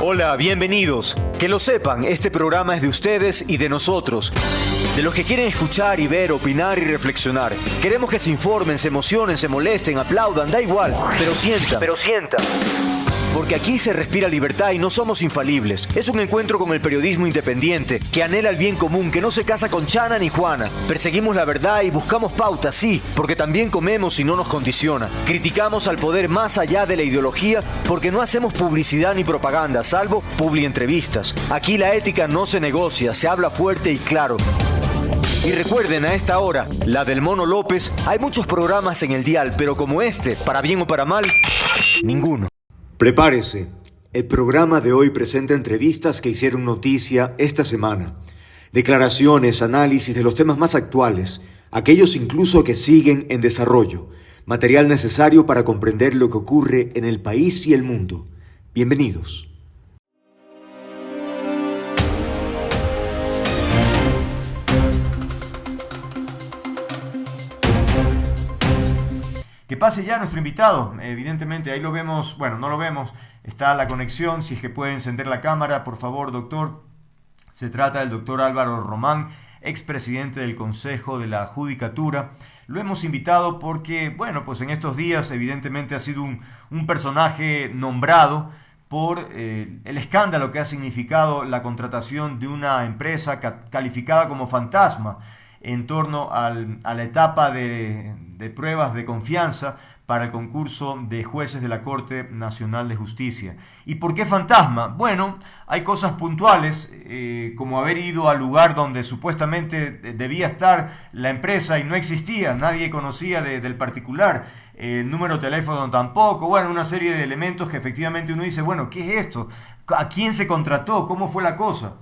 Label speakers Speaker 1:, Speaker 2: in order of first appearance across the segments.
Speaker 1: Hola, bienvenidos. Que lo sepan, este programa es de ustedes y de nosotros. De los que quieren escuchar y ver, opinar y reflexionar. Queremos que se informen, se emocionen, se molesten, aplaudan, da igual. Pero sientan. Porque aquí se respira libertad y no somos infalibles. Es un encuentro con el periodismo independiente, que anhela el bien común, que no se casa con Chana ni Juana. Perseguimos la verdad y buscamos pautas, sí, porque también comemos y no nos condiciona. Criticamos al poder más allá de la ideología, porque no hacemos publicidad ni propaganda, salvo publientrevistas. Aquí la ética no se negocia, se habla fuerte y claro. Y recuerden, a esta hora, la del Mono López, hay muchos programas en el dial, pero como este, para bien o para mal, ninguno.
Speaker 2: Prepárese. El programa de hoy presenta entrevistas que hicieron noticia esta semana. Declaraciones, análisis de los temas más actuales, aquellos incluso que siguen en desarrollo. Material necesario para comprender lo que ocurre en el país y el mundo. Bienvenidos.
Speaker 1: Que pase ya nuestro invitado, evidentemente ahí lo vemos, bueno, no lo vemos, está la conexión, si es que puede encender la cámara, por favor, doctor. Se trata del doctor Álvaro Román, expresidente del Consejo de la Judicatura. Lo hemos invitado porque, bueno, pues en estos días evidentemente ha sido un personaje nombrado por el escándalo que ha significado la contratación de una empresa calificada como fantasma en torno a la etapa de pruebas de confianza para el concurso de jueces de la Corte Nacional de Justicia. ¿Y por qué fantasma? Bueno, hay cosas puntuales, como haber ido al lugar donde supuestamente debía estar la empresa y no existía, nadie conocía del particular, el número de teléfono tampoco, bueno, una serie de elementos que efectivamente uno dice, bueno, ¿qué es esto? ¿A quién se contrató? ¿Cómo fue la cosa?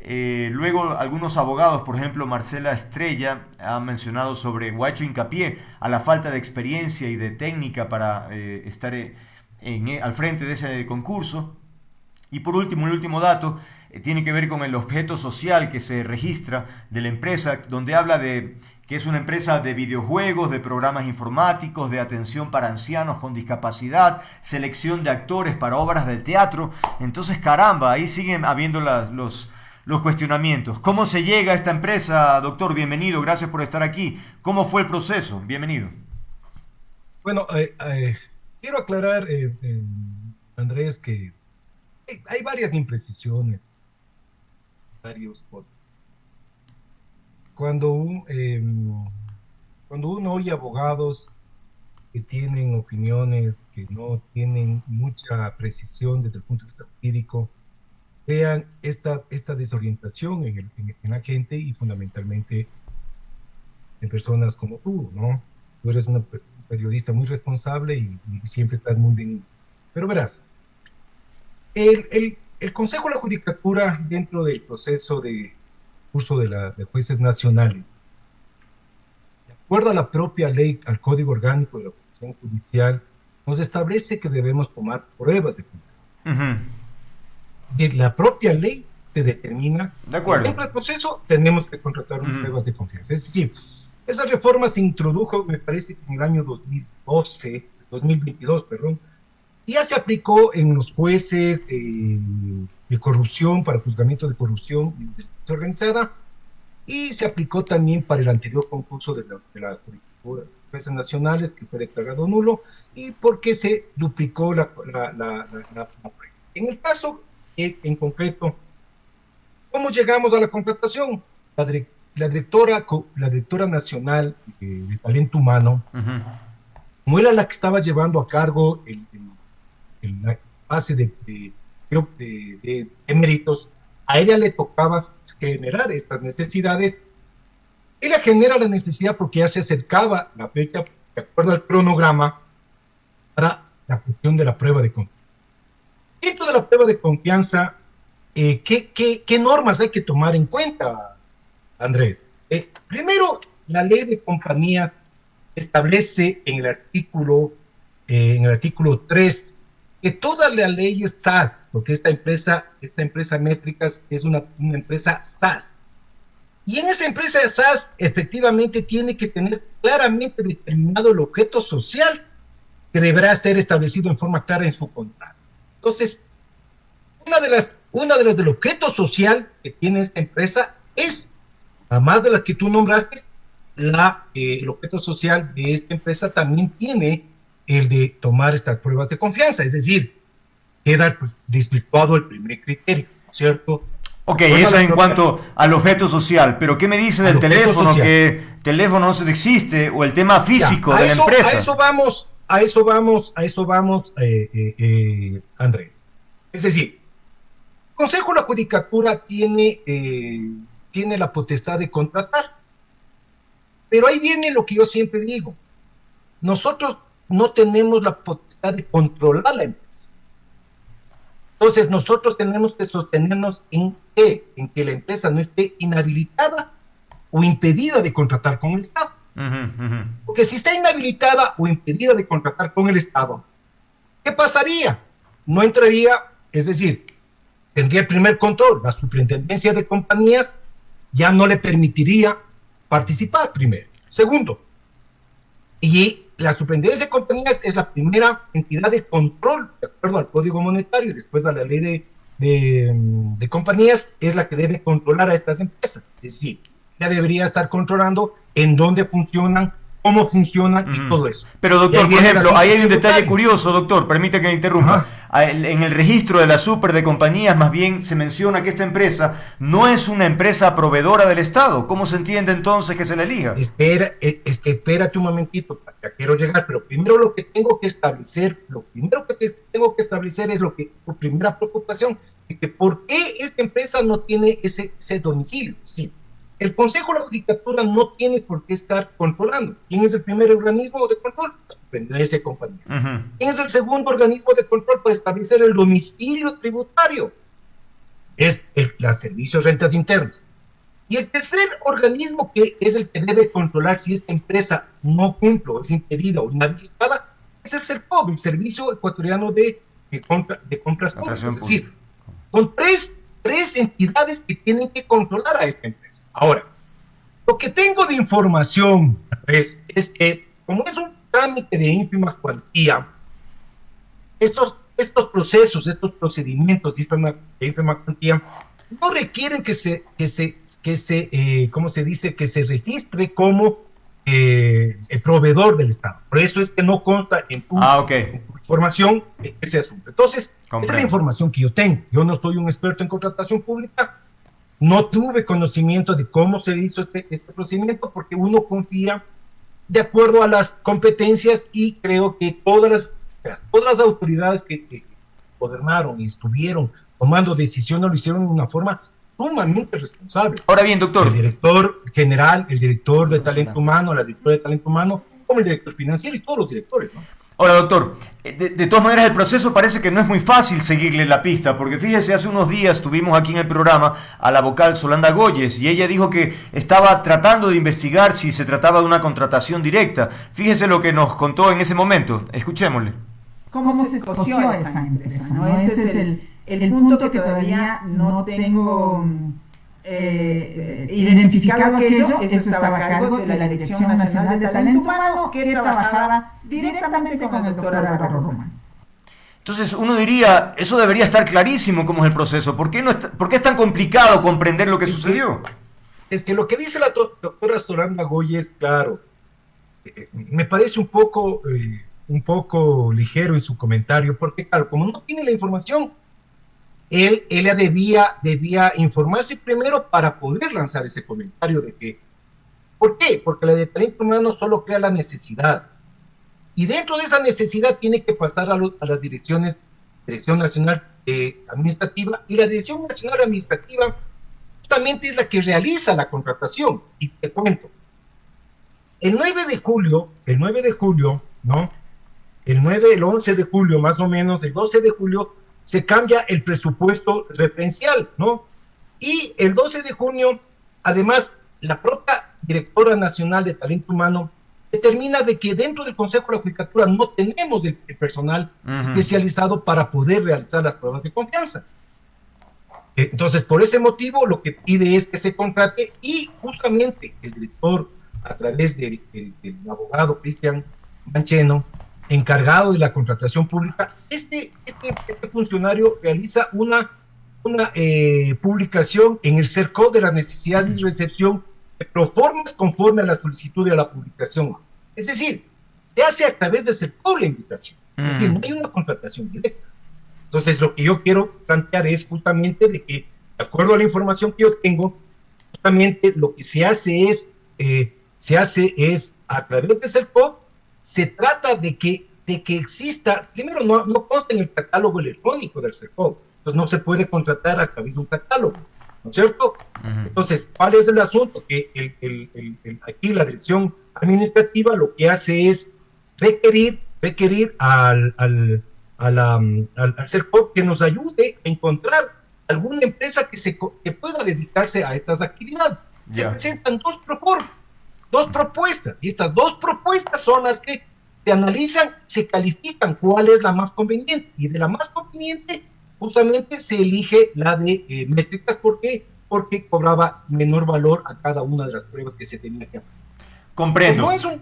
Speaker 1: Luego algunos abogados, por ejemplo Marcela Estrella, ha mencionado sobre o ha hecho hincapié a la falta de experiencia y de técnica para estar al frente de ese concurso. Y por último, el último dato tiene que ver con el objeto social que se registra de la empresa, donde habla de que es una empresa de videojuegos, de programas informáticos, de atención para ancianos con discapacidad, selección de actores para obras de teatro. Entonces, caramba, ahí siguen habiendo los cuestionamientos. ¿Cómo se llega a esta empresa, doctor? Bienvenido, gracias por estar aquí. ¿Cómo fue el proceso? Bienvenido.
Speaker 3: Bueno, quiero aclarar, Andrés, que hay varias imprecisiones, cuando uno oye abogados que tienen opiniones que no tienen mucha precisión desde el punto de vista jurídico, vean esta desorientación en la gente y fundamentalmente en personas como tú, ¿no? Tú eres una periodista muy responsable y siempre estás muy bien. Pero verás, el Consejo de la Judicatura, dentro del proceso de curso de jueces nacionales, de acuerdo a la propia ley, al Código Orgánico de la Función Judicial, nos establece que debemos tomar pruebas de confianza. La propia ley te determina
Speaker 1: de acuerdo.
Speaker 3: Dentro del proceso tenemos que contratar pruebas de confianza. Es decir, esa reforma se introdujo, me parece, que en el año 2022, y ya se aplicó en los jueces de corrupción, para juzgamiento de corrupción y delincuencia organizada, y se aplicó también para el anterior concurso de la Judicatura de Jueces Nacionales, que fue declarado nulo, y porque se duplicó la prueba. En el caso en concreto, ¿cómo llegamos a la contratación? La directora nacional de talento humano, como era la que estaba llevando a cargo la base de méritos, a ella le tocaba generar estas necesidades. Ella genera la necesidad porque ya se acercaba la fecha, de acuerdo al cronograma, para la cuestión de la prueba de confianza. Dentro de la prueba de confianza, ¿qué normas hay que tomar en cuenta, Andrés? Primero, la ley de compañías establece en el artículo 3 que todas las leyes SAS, porque esta empresa Métricas es una empresa SAS, y en esa empresa de SAS efectivamente tiene que tener claramente determinado el objeto social que deberá ser establecido en forma clara en su contrato. Entonces, una de las del objeto social que tiene esta empresa es, además de las que tú nombraste, el objeto social de esta empresa también tiene el de tomar estas pruebas de confianza, es decir, queda desvirtuado el primer criterio, ¿no es cierto?
Speaker 1: Ok, eso en cuanto al objeto social, pero ¿qué me dice del teléfono? Que teléfono no existe, o el tema físico de la empresa.
Speaker 3: A eso vamos, Andrés. Es decir, el Consejo de la Judicatura tiene la potestad de contratar, pero ahí viene lo que yo siempre digo. Nosotros no tenemos la potestad de controlar la empresa. Entonces nosotros tenemos que sostenernos en que la empresa no esté inhabilitada o impedida de contratar con el Estado. Porque si está inhabilitada o impedida de contratar con el Estado, ¿qué pasaría? No entraría, es decir, tendría el primer control. La superintendencia de compañías ya no le permitiría participar, primero. Segundo, y la superintendencia de compañías es la primera entidad de control, de acuerdo al Código Monetario y después a la ley de compañías, es la que debe controlar a estas empresas. Es decir, ya debería estar controlando en dónde funcionan, cómo funcionan y todo eso.
Speaker 1: Pero doctor, por ejemplo, ahí hay un detalle curioso, doctor, permite que me interrumpa. En el registro de la super de compañías más bien se menciona que esta empresa no es una empresa proveedora del Estado. ¿Cómo se entiende entonces que se la elija?
Speaker 3: Espérate un momentito, ya quiero llegar, pero primero lo primero que tengo que establecer es tu primera preocupación, de que por qué esta empresa no tiene ese domicilio. Sí. El Consejo de la Judicatura no tiene por qué estar controlando. ¿Quién es el primer organismo de control? La superintendencia de compañías. ¿Quién es el segundo organismo de control para establecer el domicilio tributario? Es la Servicios Rentas Internas. Y el tercer organismo que es el que debe controlar si esta empresa no cumple o es impedida o inhabilitada es el SERPOB, el Servicio Ecuatoriano de Compras Públicas. Es decir, son tres entidades que tienen que controlar a esta empresa. Ahora, lo que tengo de información es que, como es un trámite de ínfima cuantía, estos procesos, estos procedimientos de ínfima cuantía, no requieren que se registre como el proveedor del Estado. Por eso es que no consta en tu información ese asunto. Entonces, esa es la información que yo tengo. Yo no soy un experto en contratación pública, no tuve conocimiento de cómo se hizo este procedimiento, porque uno confía de acuerdo a las competencias, y creo que todas las autoridades que gobernaron y estuvieron tomando decisiones lo hicieron de una forma sumamente responsable.
Speaker 1: Ahora bien, doctor.
Speaker 3: El director general, el director de talento humano, la directora de talento humano, como el director financiero y todos los directores, ¿no?
Speaker 1: Ahora, doctor, de todas maneras el proceso parece que no es muy fácil seguirle la pista, porque fíjese, hace unos días tuvimos aquí en el programa a la vocal Solanda Goyes, y ella dijo que estaba tratando de investigar si se trataba de una contratación directa. Fíjese lo que nos contó en ese momento, escuchémosle.
Speaker 4: ¿Cómo se escogió esa empresa, ¿no? Ese es el punto que todavía no tengo identificado aquello. Eso estaba a cargo de la Dirección Nacional de Talento Humano, que trabajaba directamente con el doctor Álvaro Román.
Speaker 1: Entonces uno diría, eso debería estar clarísimo cómo es el proceso. ¿Por qué es tan complicado comprender lo que sucedió?
Speaker 3: Es que lo que dice la doctora Solanda Goyes, claro, me parece un poco ligero en su comentario, porque claro, como no tiene la información, ella debía informarse primero para poder lanzar ese comentario de que, ¿por qué? Porque la de talento humano solo crea la necesidad, y dentro de esa necesidad tiene que pasar a las Dirección Nacional Administrativa, y la Dirección Nacional Administrativa justamente es la que realiza la contratación. Y te cuento, el 11 de julio, ¿no? El 11 de julio, más o menos, el 12 de julio, se cambia el presupuesto referencial, ¿no? Y el 12 de junio, además, la propia Directora Nacional de Talento Humano determina de que dentro del Consejo de la Judicatura no tenemos el personal especializado para poder realizar las pruebas de confianza. Entonces, por ese motivo, lo que pide es que se contrate, y justamente el director, a través del abogado Cristian Mancheno, encargado de la contratación pública, este funcionario realiza una publicación en el CERCOP de las necesidades de recepción de proformas conforme a la solicitud de la publicación. Es decir, se hace a través de CERCOP la invitación. Es decir, no hay una contratación directa. Entonces, lo que yo quiero plantear es justamente de que, de acuerdo a la información que yo tengo, justamente lo que se hace es a través de CERCOP, se trata de que exista, primero no consta en el catálogo electrónico del CERCOP, entonces no se puede contratar a través de un catálogo, ¿no es cierto? Entonces, ¿cuál es el asunto? Que aquí la dirección administrativa lo que hace es requerir al CERCOP que nos ayude a encontrar alguna empresa que pueda dedicarse a estas actividades. Se presentan dos propuestas, y estas dos propuestas son las que se analizan, se califican cuál es la más conveniente, y de la más conveniente justamente se elige la de métricas, porque cobraba menor valor a cada una de las pruebas que se tenía que hacer.
Speaker 1: Comprendo.
Speaker 3: Nosotros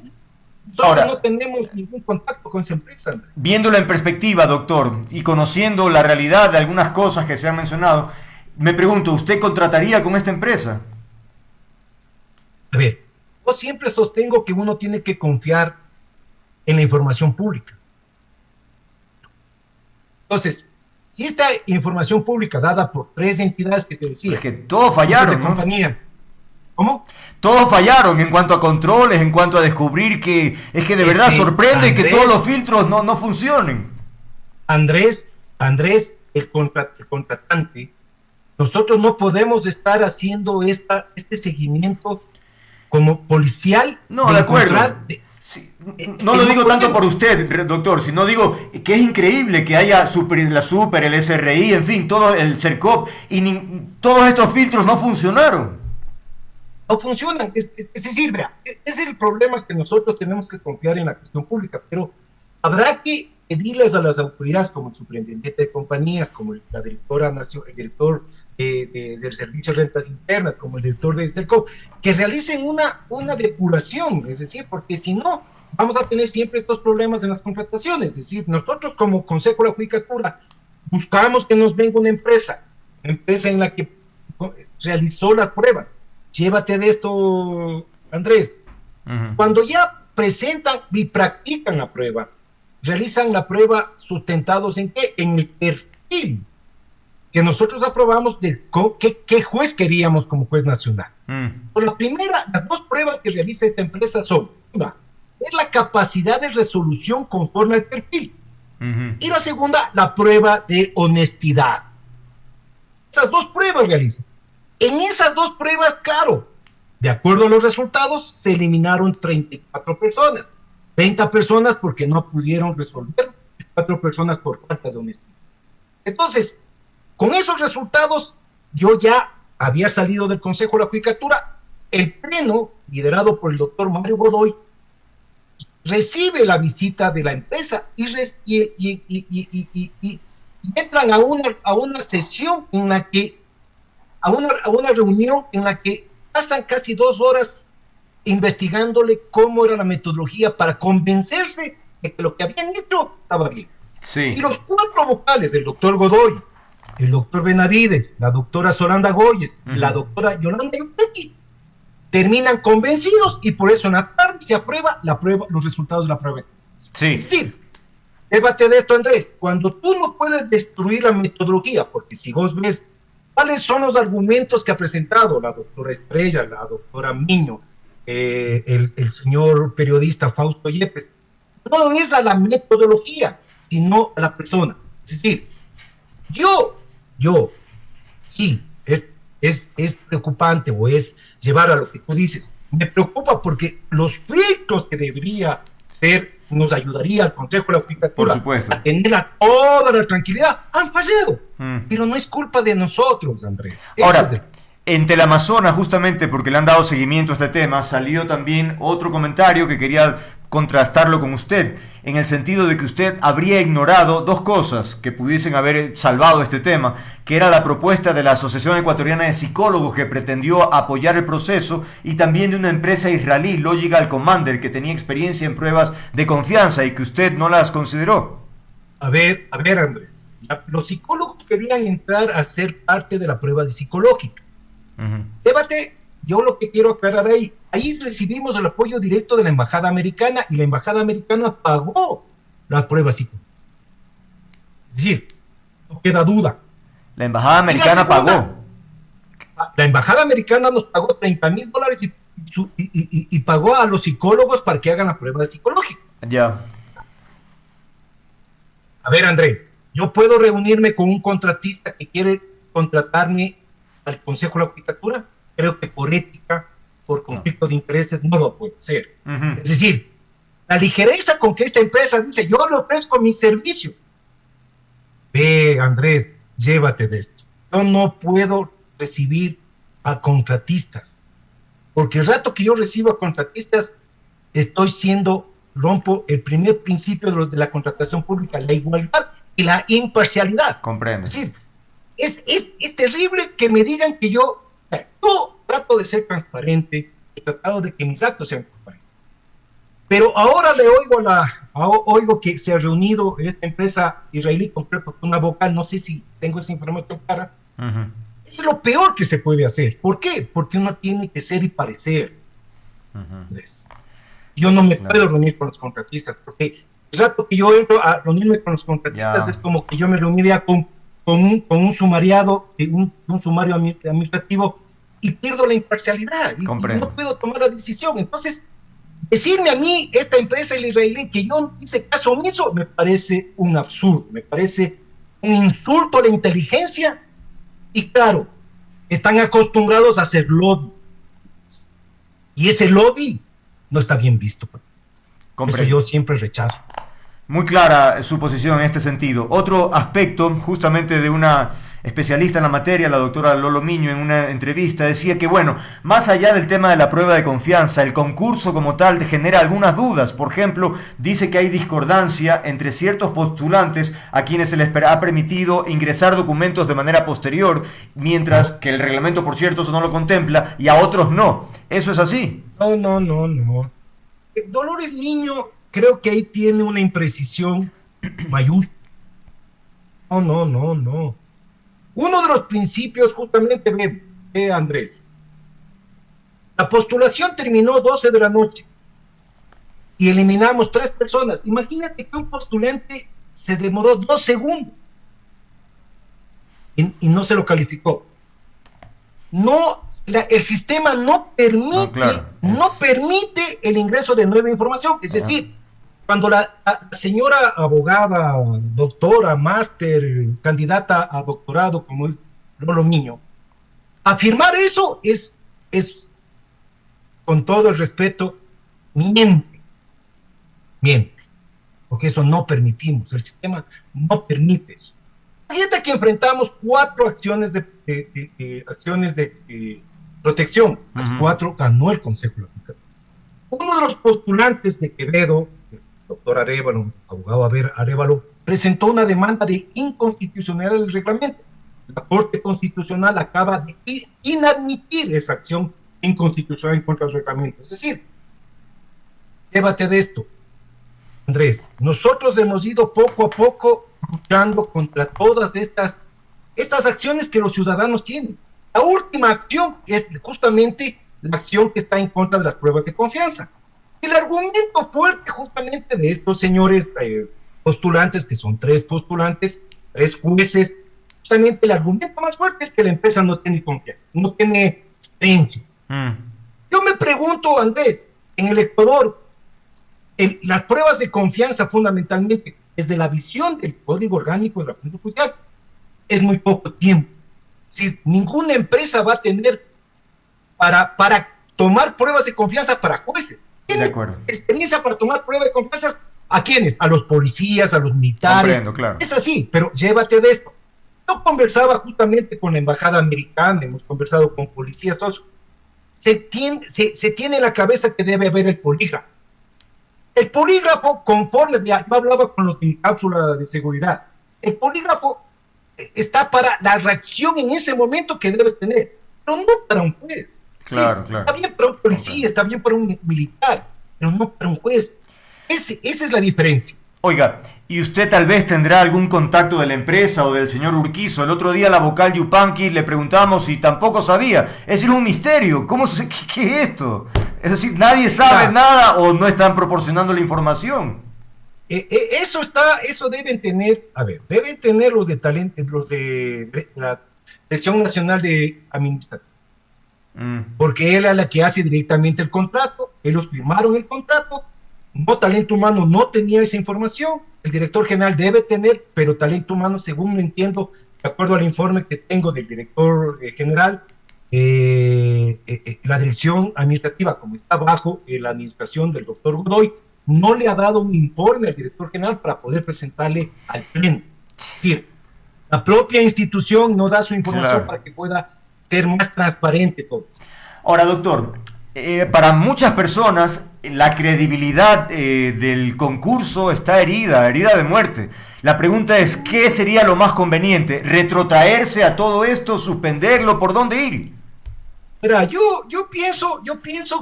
Speaker 3: ahora no tenemos ningún contacto con esa empresa, Andrés.
Speaker 1: Viéndolo en perspectiva, doctor, y conociendo la realidad de algunas cosas que se han mencionado, me pregunto, ¿usted contrataría con esta empresa?
Speaker 3: A ver, yo siempre sostengo que uno tiene que confiar en la información pública. Entonces, si esta información pública dada por 3 entidades que te decía...
Speaker 1: Es que todos fallaron, ¿no?
Speaker 3: Compañías, ¿cómo?
Speaker 1: Todos fallaron en cuanto a controles, en cuanto a descubrir que... Es que de verdad sorprende, Andrés, que todos los filtros no funcionen.
Speaker 3: Andrés, el contratante, nosotros no podemos estar haciendo este seguimiento como policial.
Speaker 1: No, de acuerdo. Sí, no lo digo tanto por usted, doctor, sino digo que es increíble que haya la Super, el SRI, en fin, todo el CERCOP, y todos estos filtros no funcionaron.
Speaker 3: No funcionan, es decir, vea, ese es el problema, que nosotros tenemos que confiar en la cuestión pública, pero habrá que pedirles a las autoridades, como el superintendente de compañías, como la directora nacional, el director del Servicio de Rentas Internas, como el director del CERCOP, que realicen una depuración, es decir, porque si no, vamos a tener siempre estos problemas en las contrataciones. Es decir, nosotros como Consejo de la Judicatura buscamos que nos venga una empresa en la que realizó las pruebas. Llévate de esto, Andrés. Cuando ya presentan y practican la prueba, realizan la prueba sustentados ¿en qué? En el perfil que nosotros aprobamos de qué juez queríamos como juez nacional. Por las dos pruebas que realiza esta empresa son, una, es la capacidad de resolución conforme al perfil, y la segunda, la prueba de honestidad. Esas dos pruebas realizan. En esas dos pruebas, claro, de acuerdo a los resultados, se eliminaron 34 personas, 30 personas porque no pudieron resolver, 4 personas por falta de honestidad. Entonces, con esos resultados, yo ya había salido del Consejo de la Judicatura. El Pleno, liderado por el doctor Mario Godoy, recibe la visita de la empresa y entran a una sesión en la que, a una reunión en la que pasan casi 2 horas investigándole cómo era la metodología para convencerse de que lo que habían hecho estaba bien.
Speaker 1: Sí.
Speaker 3: Y los 4 vocales del doctor Godoy, el doctor Benavides, la doctora Solanda Goyes, la doctora Yolanda Yuctequi, terminan convencidos, y por eso en la tarde se aprueba los resultados de la prueba.
Speaker 1: Sí.
Speaker 3: Es decir, débate de esto, Andrés, cuando tú no puedes destruir la metodología, porque si vos ves cuáles son los argumentos que ha presentado la doctora Estrella, la doctora Miño, el señor periodista Fausto Yepes, no es a la metodología, sino a la persona. Es decir, sí, es preocupante, o es llevar a lo que tú dices. Me preocupa porque los filtros que debería ser, nos ayudaría al Consejo de la Judicatura a tener toda la tranquilidad, han fallado. Pero no es culpa de nosotros, Andrés.
Speaker 1: Ahora, en Teleamazonas, justamente porque le han dado seguimiento a este tema, salió también otro comentario que quería contrastarlo con usted, en el sentido de que usted habría ignorado dos cosas que pudiesen haber salvado este tema, que era la propuesta de la Asociación Ecuatoriana de Psicólogos, que pretendió apoyar el proceso, y también de una empresa israelí, Logical Commander, que tenía experiencia en pruebas de confianza y que usted no las consideró.
Speaker 3: A ver, Andrés, los psicólogos querían entrar a ser parte de la prueba de psicológica. Débate, yo lo que quiero aclarar ahí recibimos el apoyo directo de la Embajada Americana, y la Embajada Americana pagó las pruebas psicológicas. Es decir, no queda duda.
Speaker 1: La Embajada Americana pagó.
Speaker 3: La Embajada Americana nos pagó $30,000 y pagó a los psicólogos para que hagan la prueba psicológica.
Speaker 1: Ya.
Speaker 3: A ver, Andrés, yo puedo reunirme con un contratista que quiere contratarme al Consejo de la Judicatura. Creo que por ética, por conflicto de intereses, no lo puedo hacer. Es decir, la ligereza con que esta empresa dice, yo le ofrezco mi servicio. Ve, Andrés, llévate de esto. Yo no puedo recibir a contratistas, porque el rato que yo recibo a contratistas, rompo el primer principio de la contratación pública, la igualdad y la imparcialidad.
Speaker 1: Comprendo.
Speaker 3: Es decir, es terrible que me digan que yo trato de ser transparente, he tratado de que mis actos sean transparentes. Pero ahora oigo que se ha reunido esta empresa israelí con una vocal, no sé si tengo esa información clara. Es lo peor que se puede hacer. ¿Por qué? Porque uno tiene que ser y parecer. Yo no me puedo reunir con los contratistas, porque el rato que yo entro a reunirme con los contratistas es como que yo me reuniría con un sumariado, un sumario administrativo, y pierdo la imparcialidad, y no puedo tomar la decisión. Entonces, decirme a mí, esta empresa, el israelí, que yo hice caso omiso, me parece un absurdo, me parece un insulto a la inteligencia. Y claro, están acostumbrados a hacer lobby, y ese lobby no está bien visto. Eso yo siempre rechazo.
Speaker 1: Muy clara su posición en este sentido. Otro aspecto, justamente de una especialista en la materia, la doctora Lolo Miño, en una entrevista, decía que, bueno, más allá del tema de la prueba de confianza, el concurso como tal genera algunas dudas. Por ejemplo, dice que hay discordancia entre ciertos postulantes a quienes se les ha permitido ingresar documentos de manera posterior, mientras que el reglamento, por cierto, eso no lo contempla, y a otros no. ¿Eso es así?
Speaker 3: No. Dolores Niño creo que ahí tiene una imprecisión mayúscula. No. Uno de los principios, justamente, ve, Andrés, la postulación terminó 12 de la noche y eliminamos 3 personas. Imagínate que un postulante se demoró 2 segundos y no se lo calificó. El sistema no permite el ingreso de nueva información. Es decir, cuando la señora abogada, doctora, máster, candidata a doctorado, como es Lolo Miño, afirmar eso es, con todo el respeto, miente, porque eso no permitimos, el sistema no permite eso. Fíjate que enfrentamos 4 acciones de protección, las 4 ganó el Consejo de la Judicatura. Uno de los postulantes de Quevedo, el doctor Arévalo, abogado Arévalo, presentó una demanda de inconstitucionalidad del reglamento. La Corte Constitucional acaba de inadmitir esa acción inconstitucional en contra del reglamento. Es decir, llévate de esto, Andrés. Nosotros hemos ido poco a poco luchando contra todas estas acciones que los ciudadanos tienen. La última acción es justamente la acción que está en contra de las pruebas de confianza. El argumento fuerte justamente de estos señores postulantes, que son 3 postulantes, 3 jueces, justamente el argumento más fuerte es que la empresa no tiene confianza, no tiene experiencia. Yo me pregunto, Andrés, en el Ecuador, las pruebas de confianza fundamentalmente, desde la visión del Código Orgánico de la Función Judicial, es muy poco tiempo. Si ninguna empresa va a tener para tomar pruebas de confianza para jueces. ¿Tiene experiencia para tomar pruebas de confianza? ¿A quiénes? A los policías, a los militares.
Speaker 1: Claro.
Speaker 3: Es así, pero llévate de esto. Yo conversaba justamente con la Embajada Americana, hemos conversado con policías, todos. Se tiene en la cabeza que debe haber el polígrafo. El polígrafo, conforme, ya, yo hablaba con los de cápsula de seguridad, el polígrafo está para la reacción en ese momento que debes tener, pero no para un juez.
Speaker 1: Claro,
Speaker 3: Sí,
Speaker 1: claro.
Speaker 3: está bien para un policía,
Speaker 1: Okay.
Speaker 3: está bien para un militar, pero no para un juez. Esa es la diferencia.
Speaker 1: Oiga, ¿y usted tal vez tendrá algún contacto de la empresa o del señor Urquizo? El otro día la vocal Yupanqui le preguntamos y tampoco sabía. Es decir, un misterio. ¿Qué es esto? Es decir, nadie sabe nada o no están proporcionando la información.
Speaker 3: Eso deben tener, deben tener los de talento, los de la Dirección Nacional de Administración, porque él es la que hace directamente el contrato, ellos firmaron el contrato, no, Talento Humano no tenía esa información, el director general debe tener, pero Talento Humano, según lo entiendo, de acuerdo al informe que tengo del director general, la dirección administrativa, como está bajo la administración del doctor Godoy, no le ha dado un informe al director general para poder presentarle al pleno. Es decir, la propia institución no da su información, claro, para que pueda ser más transparente todo esto.
Speaker 1: Ahora, doctor, para muchas personas la credibilidad del concurso está herida de muerte. La pregunta es, ¿qué sería lo más conveniente? ¿Retrotraerse a todo esto? ¿Suspenderlo? ¿Por dónde ir?
Speaker 3: Mira, yo pienso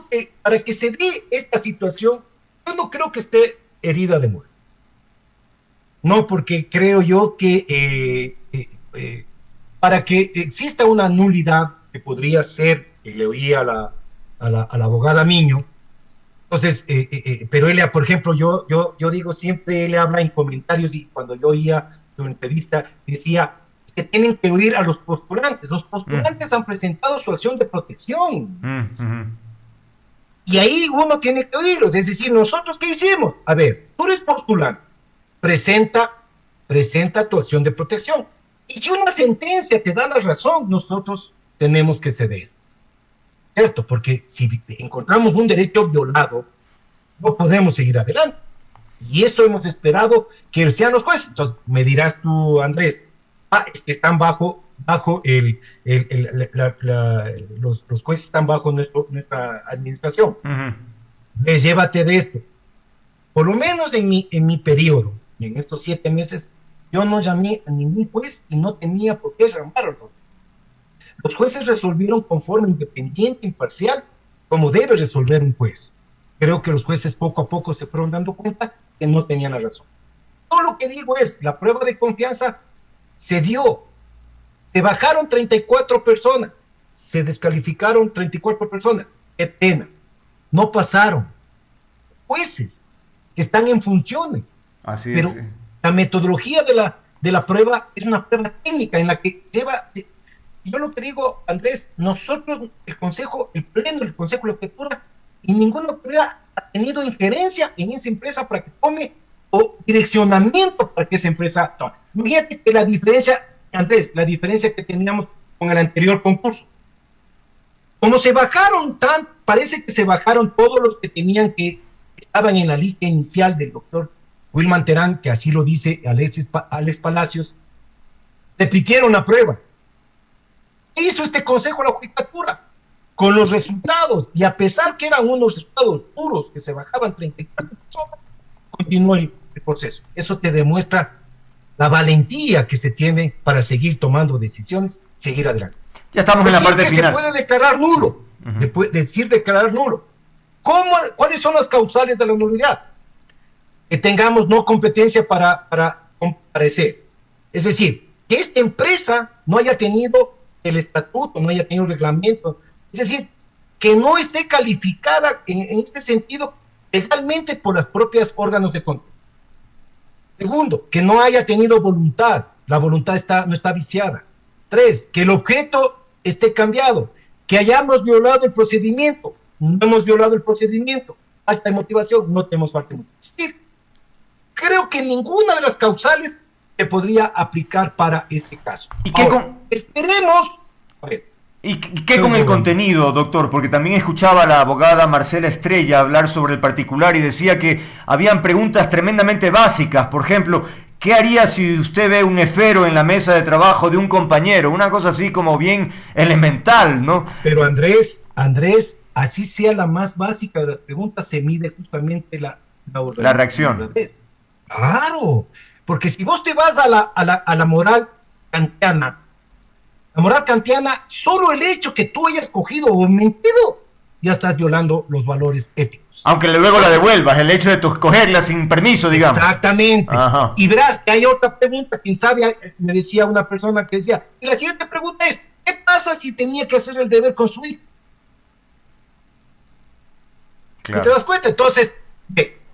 Speaker 3: que para que se dé esta situación, yo no creo que esté herida de muerte. No, porque creo yo que para que exista una nulidad, que podría ser, que le oí a la abogada Miño, entonces, pero él, por ejemplo, yo digo siempre, él habla en comentarios, y cuando yo oía su entrevista, decía que tienen que oír a los postulantes. Los postulantes han presentado su acción de protección. Y ahí uno tiene que oírlos. Es decir, ¿nosotros qué hicimos? A ver, tú eres postulante, presenta tu acción de protección. Y si una sentencia te da la razón, nosotros tenemos que ceder. ¿Cierto? Porque si encontramos un derecho violado, no podemos seguir adelante. Y eso hemos esperado que sean los jueces. Entonces, me dirás tú, Andrés, es que están bajo los jueces están bajo nuestra administración. Llévate de esto. Por lo menos en mi periodo, en estos 7 meses, yo no llamé a ningún juez y no tenía por qué llamar. Los jueces resolvieron conforme independiente, imparcial, como debe resolver un juez. Creo que los jueces poco a poco se fueron dando cuenta que no tenían la razón. Todo lo que digo es, la prueba de confianza se dio. Se bajaron 34 personas, se descalificaron 34 personas. ¡Qué pena! No pasaron. Jueces que están en funciones.
Speaker 1: Así
Speaker 3: pero
Speaker 1: es.
Speaker 3: La metodología de la prueba es una prueba técnica en la que yo lo que digo, Andrés, nosotros, el Consejo, el Pleno, el Consejo de Lectura, y ninguna autoridad ha tenido injerencia en esa empresa para que tome, o direccionamiento para que esa empresa tome. Fíjate que la diferencia, Andrés, la diferencia que teníamos con el anterior concurso, como se bajaron parece que se bajaron todos los que estaban en la lista inicial del doctor Wilman Terán, que así lo dice Alex Palacios, repitieron la prueba. ¿Qué hizo este Consejo de la Judicatura? Con los resultados, y a pesar que eran unos resultados duros, que se bajaban 34 personas, continuó el proceso. Eso te demuestra la valentía que se tiene para seguir tomando decisiones, seguir adelante.
Speaker 1: Ya estamos en la parte final.
Speaker 3: Se puede declarar nulo, declarar nulo. ¿Cuáles son las causales de la nulidad? Que tengamos no competencia para comparecer. Es decir, que esta empresa no haya tenido el estatuto, no haya tenido el reglamento. Es decir, que no esté calificada en este sentido legalmente por las propias órganos de control. Segundo, que no haya tenido voluntad. La voluntad no está viciada. 3, que el objeto esté cambiado. Que hayamos violado el procedimiento. No hemos violado el procedimiento. Falta de motivación, no tenemos falta de motivación. Es decir, creo que ninguna de las causales se podría aplicar para este caso.
Speaker 1: ¿Y qué
Speaker 3: esperemos. A ver,
Speaker 1: ¿Y qué con el contenido, doctor? Porque también escuchaba a la abogada Marcela Estrella hablar sobre el particular y decía que habían preguntas tremendamente básicas. Por ejemplo, ¿qué haría si usted ve un efero en la mesa de trabajo de un compañero? Una cosa así como bien elemental, ¿no?
Speaker 3: Pero Andrés, así sea la más básica de las preguntas, se mide justamente
Speaker 1: La reacción.
Speaker 3: Claro, porque si vos te vas a la moral kantiana, solo el hecho que tú hayas cogido o mentido, ya estás violando los valores éticos.
Speaker 1: Aunque luego la devuelvas, el hecho de tú cogerla sin permiso, digamos.
Speaker 3: Exactamente.
Speaker 1: Ajá.
Speaker 3: Y verás que hay otra pregunta, quién sabe, me decía una persona que decía, y la siguiente pregunta es, ¿qué pasa si tenía que hacer el deber con su hijo?
Speaker 1: Claro.
Speaker 3: ¿Te das cuenta? Entonces,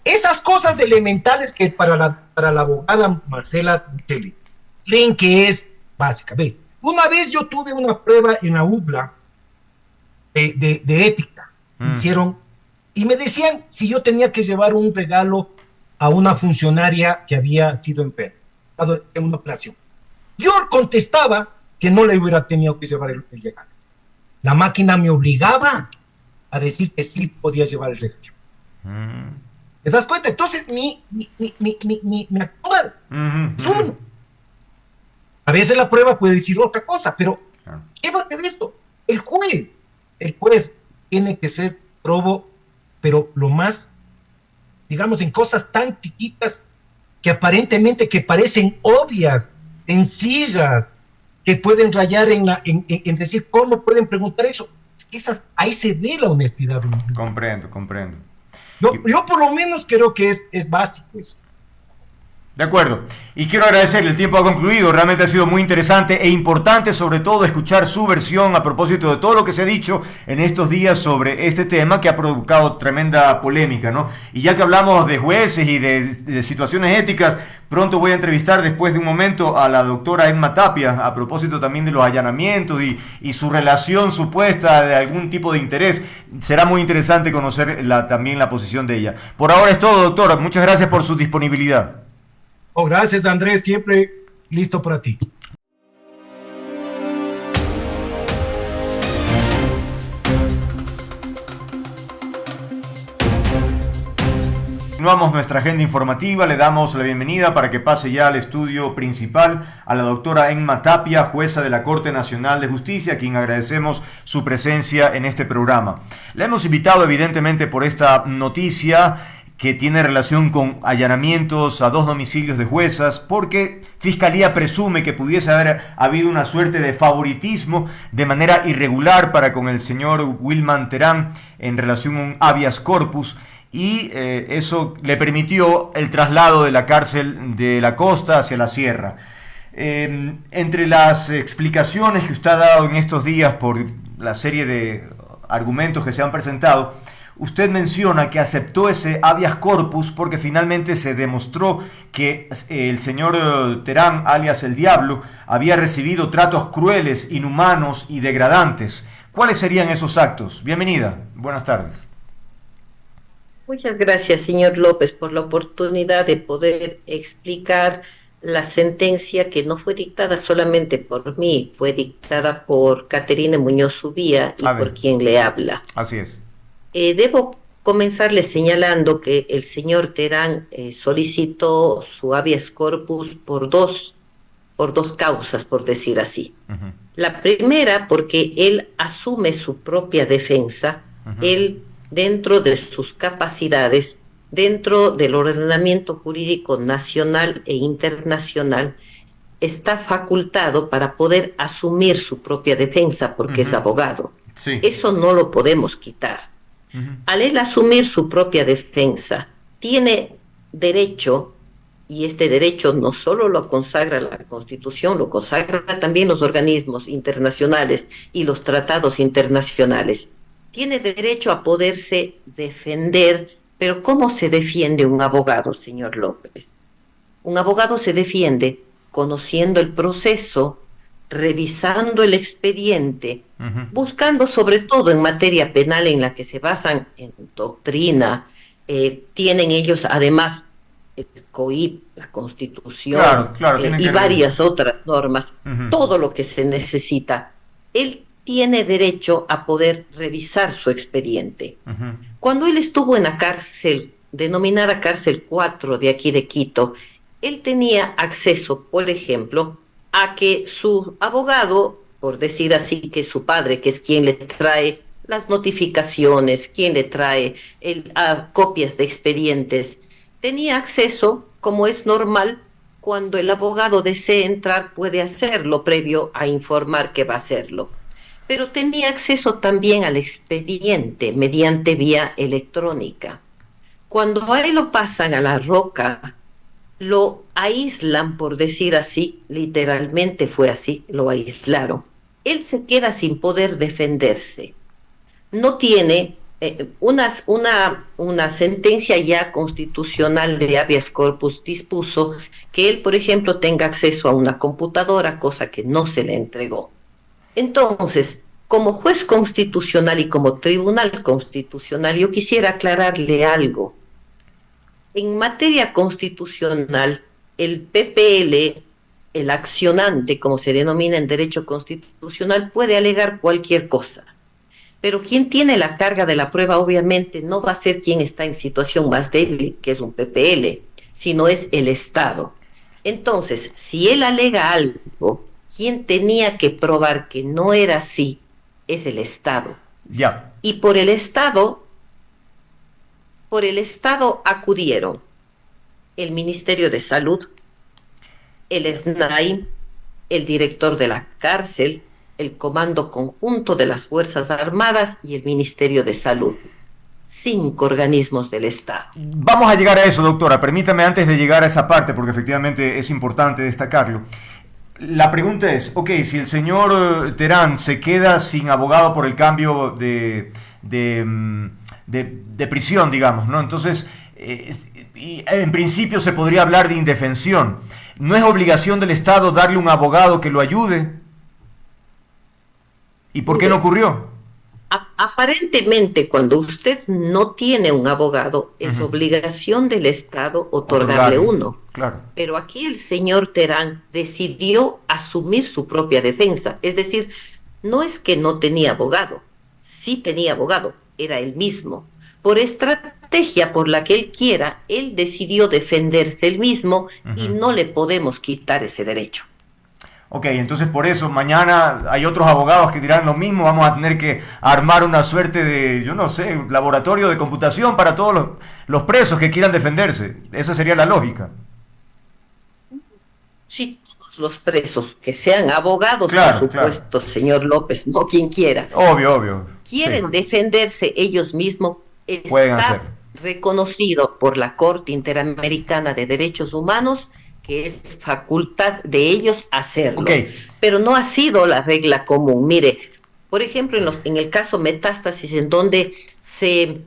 Speaker 3: esas cosas elementales que para la abogada Marcela Micheli, creen que es básica. Ve, una vez yo tuve una prueba en la UBLA de ética. Hicieron, y me decían si yo tenía que llevar un regalo a una funcionaria que había sido enferma en una operación. Yo contestaba que no le hubiera tenido que llevar el regalo. La máquina me obligaba a decir que sí podía llevar el regalo. ¿Te das cuenta? Entonces mi actual es uno. A veces la prueba puede decir otra cosa, pero llévate de esto. El juez tiene que ser probo, pero lo más, digamos, en cosas tan chiquitas que aparentemente que parecen obvias, sencillas, que pueden rayar en decir cómo pueden preguntar eso. Es que ahí se ve la honestidad.
Speaker 1: Comprendo.
Speaker 3: Yo por lo menos creo que es básico eso.
Speaker 1: De acuerdo. Y quiero agradecerle, el tiempo ha concluido, realmente ha sido muy interesante e importante sobre todo escuchar su versión a propósito de todo lo que se ha dicho en estos días sobre este tema que ha provocado tremenda polémica, ¿no? Y ya que hablamos de jueces y de situaciones éticas, pronto voy a entrevistar después de un momento a la doctora Emma Tapia a propósito también de los allanamientos y su relación supuesta de algún tipo de interés. Será muy interesante conocer también la posición de ella. Por ahora es todo, doctora. Muchas gracias por su disponibilidad.
Speaker 3: Oh, gracias, Andrés, siempre listo para ti.
Speaker 1: Continuamos nuestra agenda informativa, le damos la bienvenida para que pase ya al estudio principal a la doctora Emma Tapia, jueza de la Corte Nacional de Justicia, a quien agradecemos su presencia en este programa. La hemos invitado evidentemente por esta noticia que tiene relación con allanamientos a 2 domicilios de juezas, porque Fiscalía presume que pudiese haber habido una suerte de favoritismo de manera irregular para con el señor Wilman Terán en relación a un habeas corpus, y eso le permitió el traslado de la cárcel de la costa hacia la sierra. Entre las explicaciones que usted ha dado en estos días por la serie de argumentos que se han presentado, usted menciona que aceptó ese habeas corpus porque finalmente se demostró que el señor Terán, alias el Diablo, había recibido tratos crueles, inhumanos y degradantes. ¿Cuáles serían esos actos? Bienvenida, buenas tardes.
Speaker 5: Muchas gracias, señor López, por la oportunidad de poder explicar la sentencia que no fue dictada solamente por mí, fue dictada por Caterina Muñoz Ubía y por quien le habla.
Speaker 1: Así es.
Speaker 5: Debo comenzarle señalando que el señor Terán solicitó su habeas corpus por dos causas, por decir así. La primera, porque él asume su propia defensa, él, dentro de sus capacidades, dentro del ordenamiento jurídico nacional e internacional, está facultado para poder asumir su propia defensa porque es abogado.
Speaker 1: Sí.
Speaker 5: Eso no lo podemos quitar. Al él asumir su propia defensa, tiene derecho, y este derecho no solo lo consagra la Constitución, lo consagra también los organismos internacionales y los tratados internacionales. Tiene derecho a poderse defender, pero ¿cómo se defiende un abogado, señor López? Un abogado se defiende conociendo el proceso, revisando el expediente, buscando sobre todo en materia penal en la que se basan en doctrina, tienen ellos además el COIP, la Constitución, y varias otras normas, todo lo que se necesita. Él tiene derecho a poder revisar su expediente. Cuando él estuvo en la cárcel, denominada cárcel 4 de aquí de Quito, él tenía acceso, por ejemplo, a que su abogado, por decir así, que su padre, que es quien le trae las notificaciones, quién le trae copias de expedientes. Tenía acceso, como es normal, cuando el abogado desee entrar puede hacerlo previo a informar que va a hacerlo. Pero tenía acceso también al expediente mediante vía electrónica. Cuando a él lo pasan a la roca, lo aíslan, por decir así, literalmente fue así, lo aislaron. Él se queda sin poder defenderse. No tiene una sentencia ya constitucional de habeas corpus dispuso que él, por ejemplo, tenga acceso a una computadora, cosa que no se le entregó. Entonces, como juez constitucional y como tribunal constitucional, yo quisiera aclararle algo. En materia constitucional, el PPL, el accionante, como se denomina en derecho constitucional, puede alegar cualquier cosa. Pero quien tiene la carga de la prueba, obviamente, no va a ser quien está en situación más débil, que es un PPL, sino es el Estado. Entonces, si él alega algo, quien tenía que probar que no era así es el Estado.
Speaker 1: Ya.
Speaker 5: Y por el Estado acudieron el Ministerio de Salud, el SNAI, el director de la cárcel, el Comando Conjunto de las Fuerzas Armadas y el Ministerio de Salud. 5 organismos del Estado.
Speaker 1: Vamos a llegar a eso, doctora. Permítame antes de llegar a esa parte, porque efectivamente es importante destacarlo. La pregunta es, ok, si el señor Terán se queda sin abogado por el cambio de prisión, digamos, ¿no? Entonces, en principio se podría hablar de indefensión. ¿No es obligación del Estado darle un abogado que lo ayude? ¿Y por qué no ocurrió?
Speaker 5: Aparentemente, cuando usted no tiene un abogado, es obligación del Estado otorgarle uno.
Speaker 1: Claro.
Speaker 5: Pero aquí el señor Terán decidió asumir su propia defensa. Es decir, no es que no tenía abogado, sí tenía abogado, era él mismo. Por estrategia por la que él quiera, él decidió defenderse él mismo y no le podemos quitar ese derecho.
Speaker 1: Ok, entonces por eso mañana hay otros abogados que dirán lo mismo, vamos a tener que armar una suerte de, yo no sé, laboratorio de computación para todos los presos que quieran defenderse. Esa sería la lógica.
Speaker 5: Sí, los presos que sean abogados,
Speaker 1: claro,
Speaker 5: por supuesto, claro. Señor López, no quien quiera.
Speaker 1: Obvio.
Speaker 5: Quieren defenderse ellos mismos, está reconocido por la Corte Interamericana de Derechos Humanos que es facultad de ellos hacerlo. Pero no ha sido la regla común. Mire, por ejemplo, en el caso Metástasis, en donde se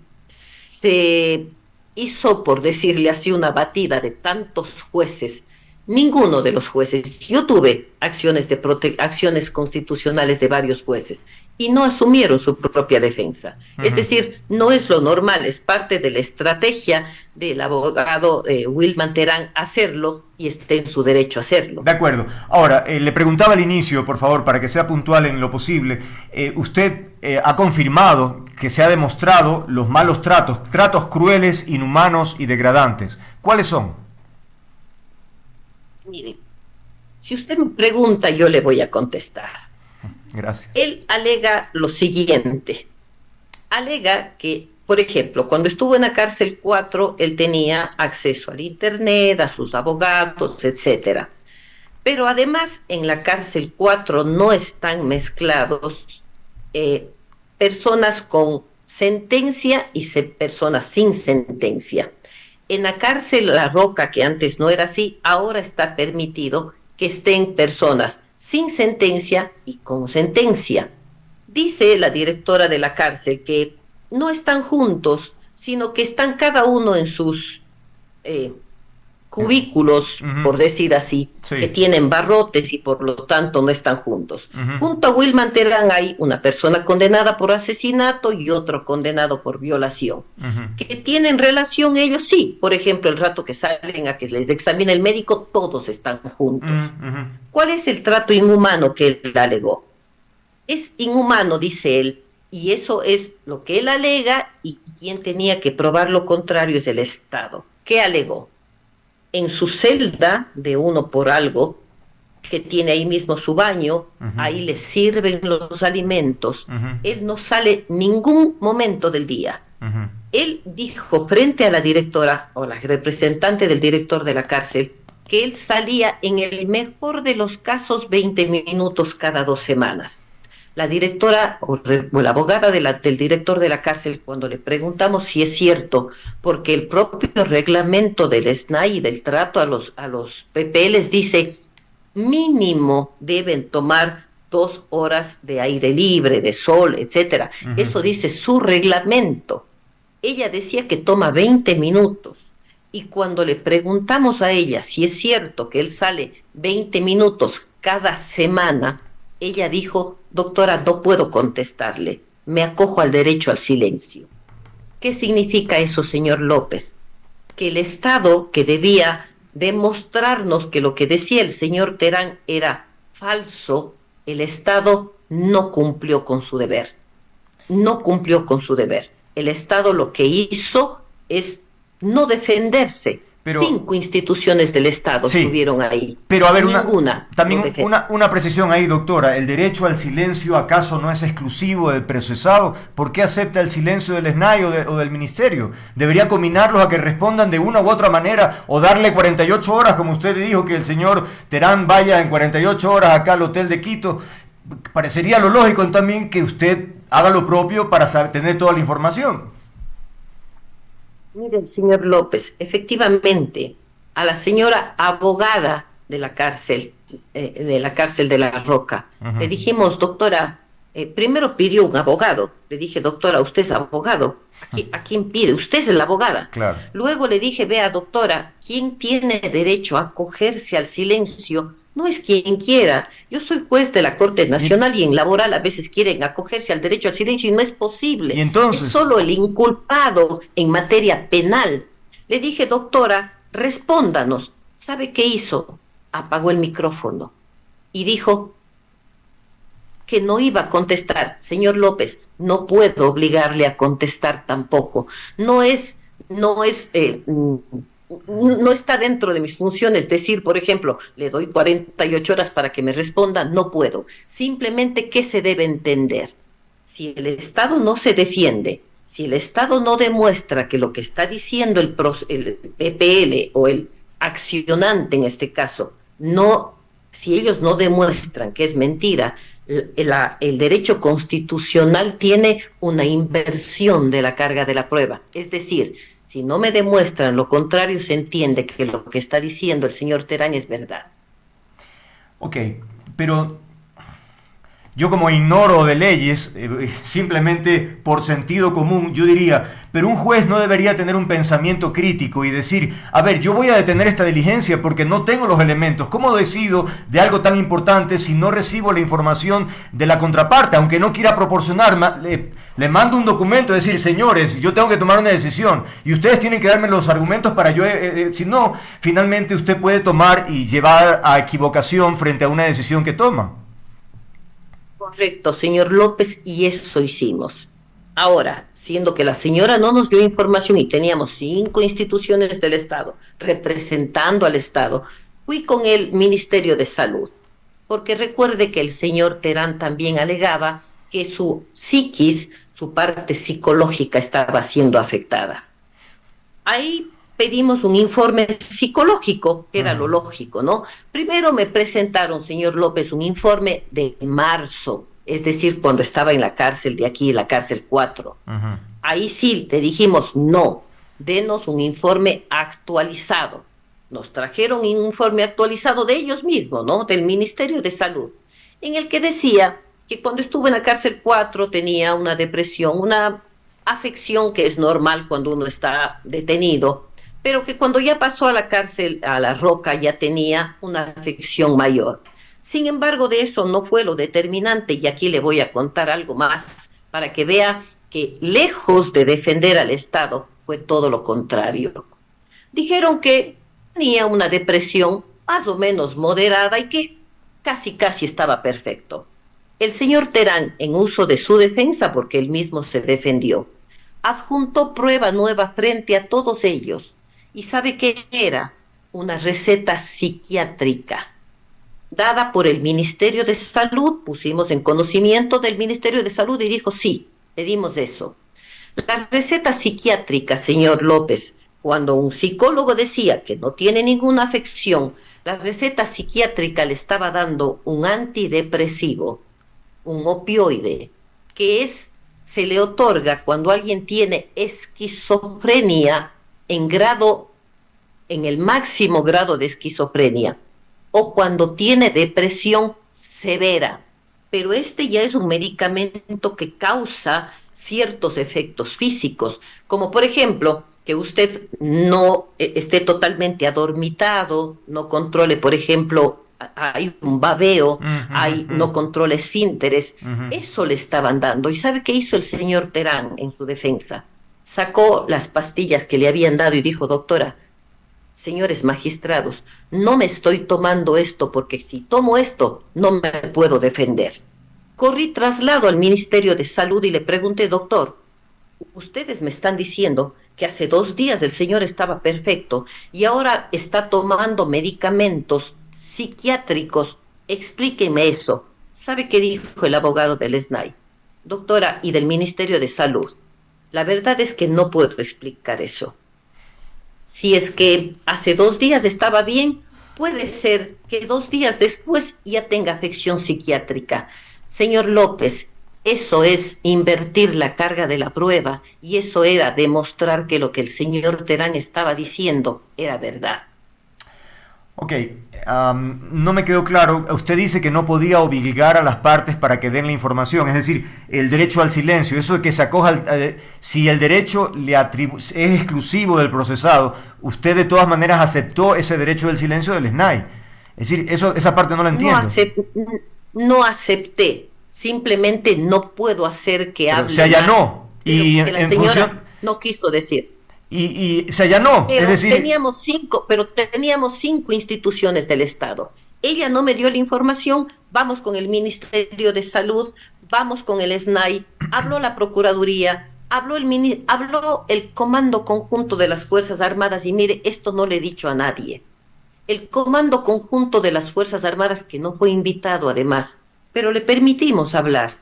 Speaker 5: hizo, por decirle así, una batida de tantos jueces, ninguno de los jueces, yo tuve acciones constitucionales de varios jueces, y no asumieron su propia defensa. Es decir, no es lo normal, es parte de la estrategia del abogado Wilman Terán hacerlo y esté en su derecho a hacerlo.
Speaker 1: De acuerdo. Ahora, le preguntaba al inicio, por favor, para que sea puntual en lo posible, usted ha confirmado que se ha demostrado los malos tratos crueles, inhumanos y degradantes. ¿Cuáles son?
Speaker 5: Mire, si usted me pregunta, yo le voy a contestar.
Speaker 1: Gracias.
Speaker 5: Él alega lo siguiente. Alega que, por ejemplo, cuando estuvo en la cárcel 4, él tenía acceso al internet, a sus abogados, etcétera. Pero además, en la cárcel 4 no están mezclados personas con sentencia y personas sin sentencia. En la cárcel La Roca, que antes no era así, ahora está permitido que estén personas sin sentencia y con sentencia. Dice la directora de la cárcel que no están juntos, sino que están cada uno en sus cubículos, por decir así, que tienen barrotes y por lo tanto no están juntos. Junto a Wilman Terán hay una persona condenada por asesinato y otro condenado por violación. ¿Que tienen relación ellos? Sí. Por ejemplo, el rato que salen a que les examine el médico, todos están juntos. ¿Cuál es el trato inhumano que él alegó? Es inhumano, dice él, y eso es lo que él alega, y quien tenía que probar lo contrario es el Estado. ¿Qué alegó? En su celda de uno por algo, que tiene ahí mismo su baño, ahí le sirven los alimentos. Él no sale ningún momento del día. Él dijo frente a la directora o la representante del director de la cárcel que él salía en el mejor de los casos 20 minutos cada 2 semanas. La directora o la abogada del director de la cárcel, cuando le preguntamos si es cierto, porque el propio reglamento del SNAI y del trato a los PPLs dice mínimo deben tomar 2 horas de aire libre, de sol, etcétera. Eso dice su reglamento. Ella decía que toma 20 minutos. Y cuando le preguntamos a ella si es cierto que él sale 20 minutos cada semana, ella dijo: doctora, no puedo contestarle, me acojo al derecho al silencio. ¿Qué significa eso, señor López? Que el Estado, que debía demostrarnos que lo que decía el señor Terán era falso, el Estado no cumplió con su deber. No cumplió con su deber. El Estado lo que hizo es no defenderse. Pero 5 instituciones del Estado estuvieron ahí.
Speaker 1: Pero a ver, una precisión ahí, doctora. ¿El derecho al silencio acaso no es exclusivo del procesado? ¿Por qué acepta el silencio del SNAI o del Ministerio? ¿Debería combinarlos a que respondan de una u otra manera o darle 48 horas, como usted dijo que el señor Terán vaya en 48 horas acá al hotel de Quito? Parecería lo lógico también que usted haga lo propio para tener toda la información.
Speaker 5: Mire, señor López, efectivamente, a la señora abogada de la cárcel de La Roca, le dijimos: doctora, primero pidió un abogado. Le dije: doctora, usted es abogado. ¿A quién pide? Usted es la abogada.
Speaker 1: Claro.
Speaker 5: Luego le dije: vea, doctora, ¿quién tiene derecho a acogerse al silencio? No es quien quiera. Yo soy juez de la Corte Nacional y en laboral a veces quieren acogerse al derecho al silencio y no es posible.
Speaker 1: ¿Y entonces?
Speaker 5: Es solo el inculpado en materia penal. Le dije: doctora, respóndanos. ¿Sabe qué hizo? Apagó el micrófono y dijo que no iba a contestar. Señor López, no puedo obligarle a contestar tampoco. No está dentro de mis funciones decir, por ejemplo, le doy 48 horas para que me responda. No puedo. Simplemente, ¿qué se debe entender? Si el Estado no se defiende, si el Estado no demuestra que lo que está diciendo el PPL o el accionante en este caso, si ellos no demuestran que es mentira, el derecho constitucional tiene una inversión de la carga de la prueba. Es decir, si no me demuestran lo contrario, se entiende que lo que está diciendo el señor Terán es verdad.
Speaker 1: Ok, pero yo, como ignoro de leyes, simplemente por sentido común, yo diría, pero un juez no debería tener un pensamiento crítico y decir: a ver, yo voy a detener esta diligencia porque no tengo los elementos. ¿Cómo decido de algo tan importante si no recibo la información de la contraparte? Aunque no quiera proporcionar, le mando un documento, decir: señores, yo tengo que tomar una decisión y ustedes tienen que darme los argumentos para yo, si no, finalmente usted puede tomar y llevar a equivocación frente a una decisión que toma.
Speaker 5: Correcto, señor López, y eso hicimos. Ahora, siendo que la señora no nos dio información y teníamos 5 instituciones del Estado representando al Estado, fui con el Ministerio de Salud, porque recuerde que el señor Terán también alegaba que su psiquis, su parte psicológica, estaba siendo afectada. Ahí pedimos un informe psicológico, que era lo lógico, ¿no? Primero me presentaron, señor López, un informe de marzo, es decir, cuando estaba en la cárcel de aquí, la cárcel 4. Ahí sí te dijimos: no, denos un informe actualizado. Nos trajeron un informe actualizado de ellos mismos, ¿no? Del Ministerio de Salud, en el que decía que cuando estuvo en la cárcel 4 tenía una depresión, una afección que es normal cuando uno está detenido, pero que cuando ya pasó a la cárcel, a La Roca, ya tenía una afección mayor. Sin embargo, de eso no fue lo determinante, y aquí le voy a contar algo más para que vea que, lejos de defender al Estado, fue todo lo contrario. Dijeron que tenía una depresión más o menos moderada y que casi estaba perfecto. El señor Terán, en uso de su defensa, porque él mismo se defendió, adjuntó prueba nueva frente a todos ellos. ¿Y sabe qué era? Una receta psiquiátrica. dada por el Ministerio de Salud, pusimos en conocimiento del Ministerio de Salud y dijo, sí, pedimos eso. La receta psiquiátrica, señor López, cuando un psicólogo decía que no tiene ninguna afección, la receta psiquiátrica le estaba dando un antidepresivo, un opioide, que se le otorga cuando alguien tiene esquizofrenia en el máximo grado de esquizofrenia, o cuando tiene depresión severa. Pero este ya es un medicamento que causa ciertos efectos físicos, como por ejemplo que usted no esté totalmente adormitado, no controle, por ejemplo, hay un babeo, no controle esfínteres. Eso le estaban dando. ¿Y sabe qué hizo el señor Terán en su defensa? Sacó las pastillas que le habían dado y dijo, doctora, señores magistrados, no me estoy tomando esto porque si tomo esto no me puedo defender. Corrí traslado al Ministerio de Salud y le pregunté, doctor, ustedes me están diciendo que hace 2 días el señor estaba perfecto y ahora está tomando medicamentos psiquiátricos. Explíqueme eso. ¿Sabe qué dijo el abogado del SNAI? Doctora, y del Ministerio de Salud. La verdad es que no puedo explicar eso. Si es que hace 2 días estaba bien, puede ser que 2 días después ya tenga afección psiquiátrica. Señor López, eso es invertir la carga de la prueba y eso era demostrar que lo que el señor Terán estaba diciendo era verdad.
Speaker 1: Ok, no me quedó claro. Usted dice que no podía obligar a las partes para que den la información, es decir, el derecho al silencio, eso de que se acoja, si el derecho es exclusivo del procesado, usted de todas maneras aceptó ese derecho del silencio del SNAI. Es decir, esa parte no la entiendo.
Speaker 5: No acepté, simplemente no puedo hacer que hable.
Speaker 1: Se allanó. Y
Speaker 5: que la señora no quiso decir.
Speaker 1: Y se allanó,
Speaker 5: pero
Speaker 1: es decir...
Speaker 5: teníamos 5 instituciones del Estado. Ella no me dio la información, vamos con el Ministerio de Salud, vamos con el SNAI, habló la Procuraduría, habló el Comando Conjunto de las Fuerzas Armadas, y mire, esto no le he dicho a nadie. El Comando Conjunto de las Fuerzas Armadas, que no fue invitado además, pero le permitimos hablar.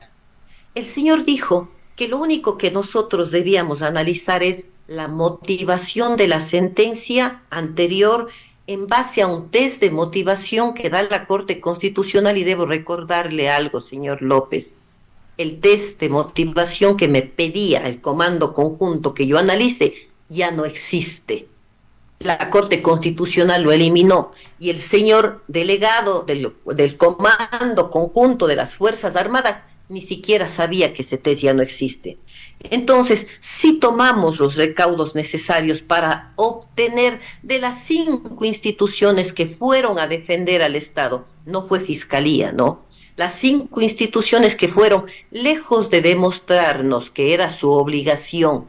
Speaker 5: El señor dijo que lo único que nosotros debíamos analizar es la motivación de la sentencia anterior en base a un test de motivación que da la Corte Constitucional, y debo recordarle algo, señor López. El test de motivación que me pedía el Comando Conjunto que yo analice ya no existe. La Corte Constitucional lo eliminó y el señor delegado del Comando Conjunto de las Fuerzas Armadas ni siquiera sabía que ese test ya no existe. Entonces, sí tomamos los recaudos necesarios para obtener de las 5 instituciones que fueron a defender al Estado, no fue Fiscalía, ¿no? Las 5 instituciones que fueron, lejos de demostrarnos que era su obligación,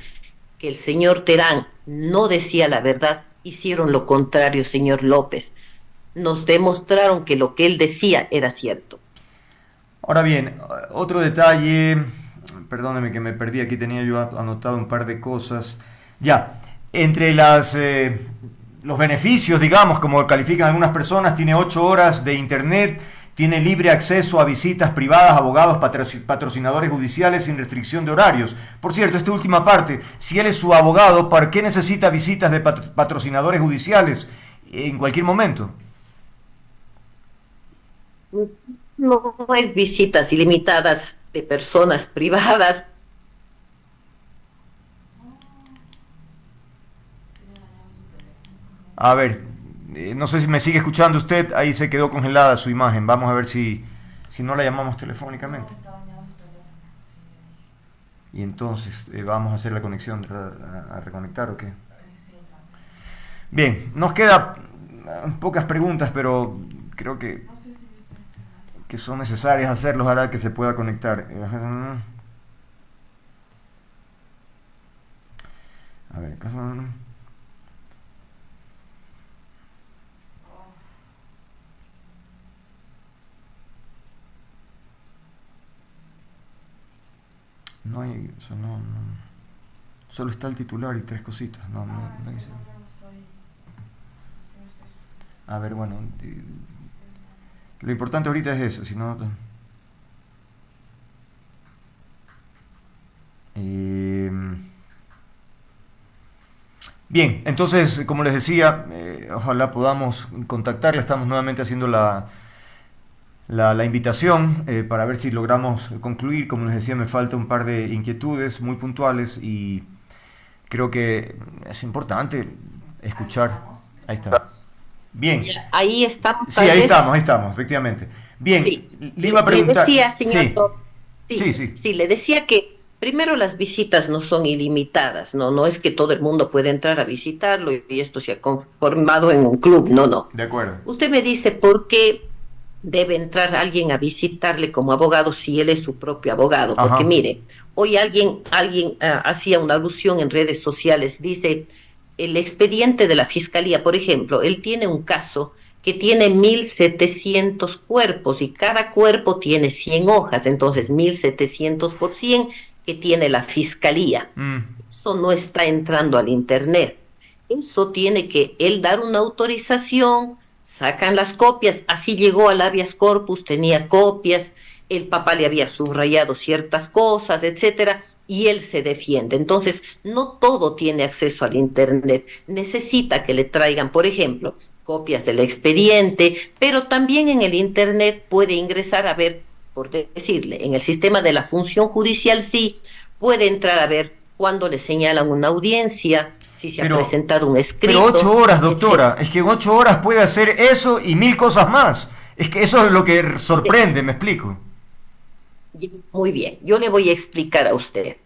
Speaker 5: que el señor Terán no decía la verdad, hicieron lo contrario, señor López. Nos demostraron que lo que él decía era cierto.
Speaker 1: Ahora bien, otro detalle, perdóneme que me perdí, aquí tenía yo anotado un par de cosas. Ya, entre los beneficios, digamos, como califican algunas personas, tiene 8 horas de internet, tiene libre acceso a visitas privadas, abogados, patrocinadores judiciales sin restricción de horarios. Por cierto, esta última parte, si él es su abogado, ¿para qué necesita visitas de patrocinadores judiciales en cualquier momento?
Speaker 5: No es visitas ilimitadas de personas privadas.
Speaker 1: A ver, no sé si me sigue escuchando usted, ahí se quedó congelada su imagen. Vamos a ver si no la llamamos telefónicamente. Y entonces, ¿vamos a hacer la conexión, a reconectar o qué? Bien, nos quedan pocas preguntas, pero creo que son necesarias hacerlos para que se pueda conectar. A ver, no hay, solo está el titular y 3 cositas. No dice. A ver, bueno, Lo importante ahorita es eso, si no... Bien, entonces, como les decía, ojalá podamos contactarla. Estamos nuevamente haciendo la invitación para ver si logramos concluir. Como les decía, me falta un par de inquietudes muy puntuales y creo que es importante escuchar. Ahí está. Bien.
Speaker 5: Ahí estamos.
Speaker 1: Sí, ahí estamos, efectivamente. Bien,
Speaker 5: sí.
Speaker 1: Le iba a preguntar.
Speaker 5: Le decía, señor,
Speaker 1: sí.
Speaker 5: Le decía que primero las visitas no son ilimitadas, no es que todo el mundo puede entrar a visitarlo y esto se ha conformado en un club, no.
Speaker 1: De acuerdo.
Speaker 5: Usted me dice por qué debe entrar alguien a visitarle como abogado si él es su propio abogado, porque
Speaker 1: Ajá.
Speaker 5: mire, hoy alguien hacía una alusión en redes sociales, dice el expediente de la fiscalía, por ejemplo, él tiene un caso que tiene 1.700 cuerpos y cada cuerpo tiene 100 hojas, entonces 1.700 por 100 que tiene la fiscalía. Eso no está entrando al internet. Eso tiene que él dar una autorización, sacan las copias, así llegó al habeas corpus, tenía copias, el papá le había subrayado ciertas cosas, etcétera, y él se defiende. Entonces, no todo tiene acceso al internet. Necesita que le traigan, por ejemplo, copias del expediente, pero también en el internet puede ingresar a ver, por decirle, en el sistema de la función judicial sí, puede entrar a ver cuándo le señalan una audiencia, si se ha presentado un escrito.
Speaker 1: Pero 8 horas, doctora,
Speaker 5: etc.
Speaker 1: es que en 8 horas puede hacer eso y 1000 cosas más. Es que eso es lo que sorprende, me explico.
Speaker 5: Muy bien, yo le voy a explicar a usted.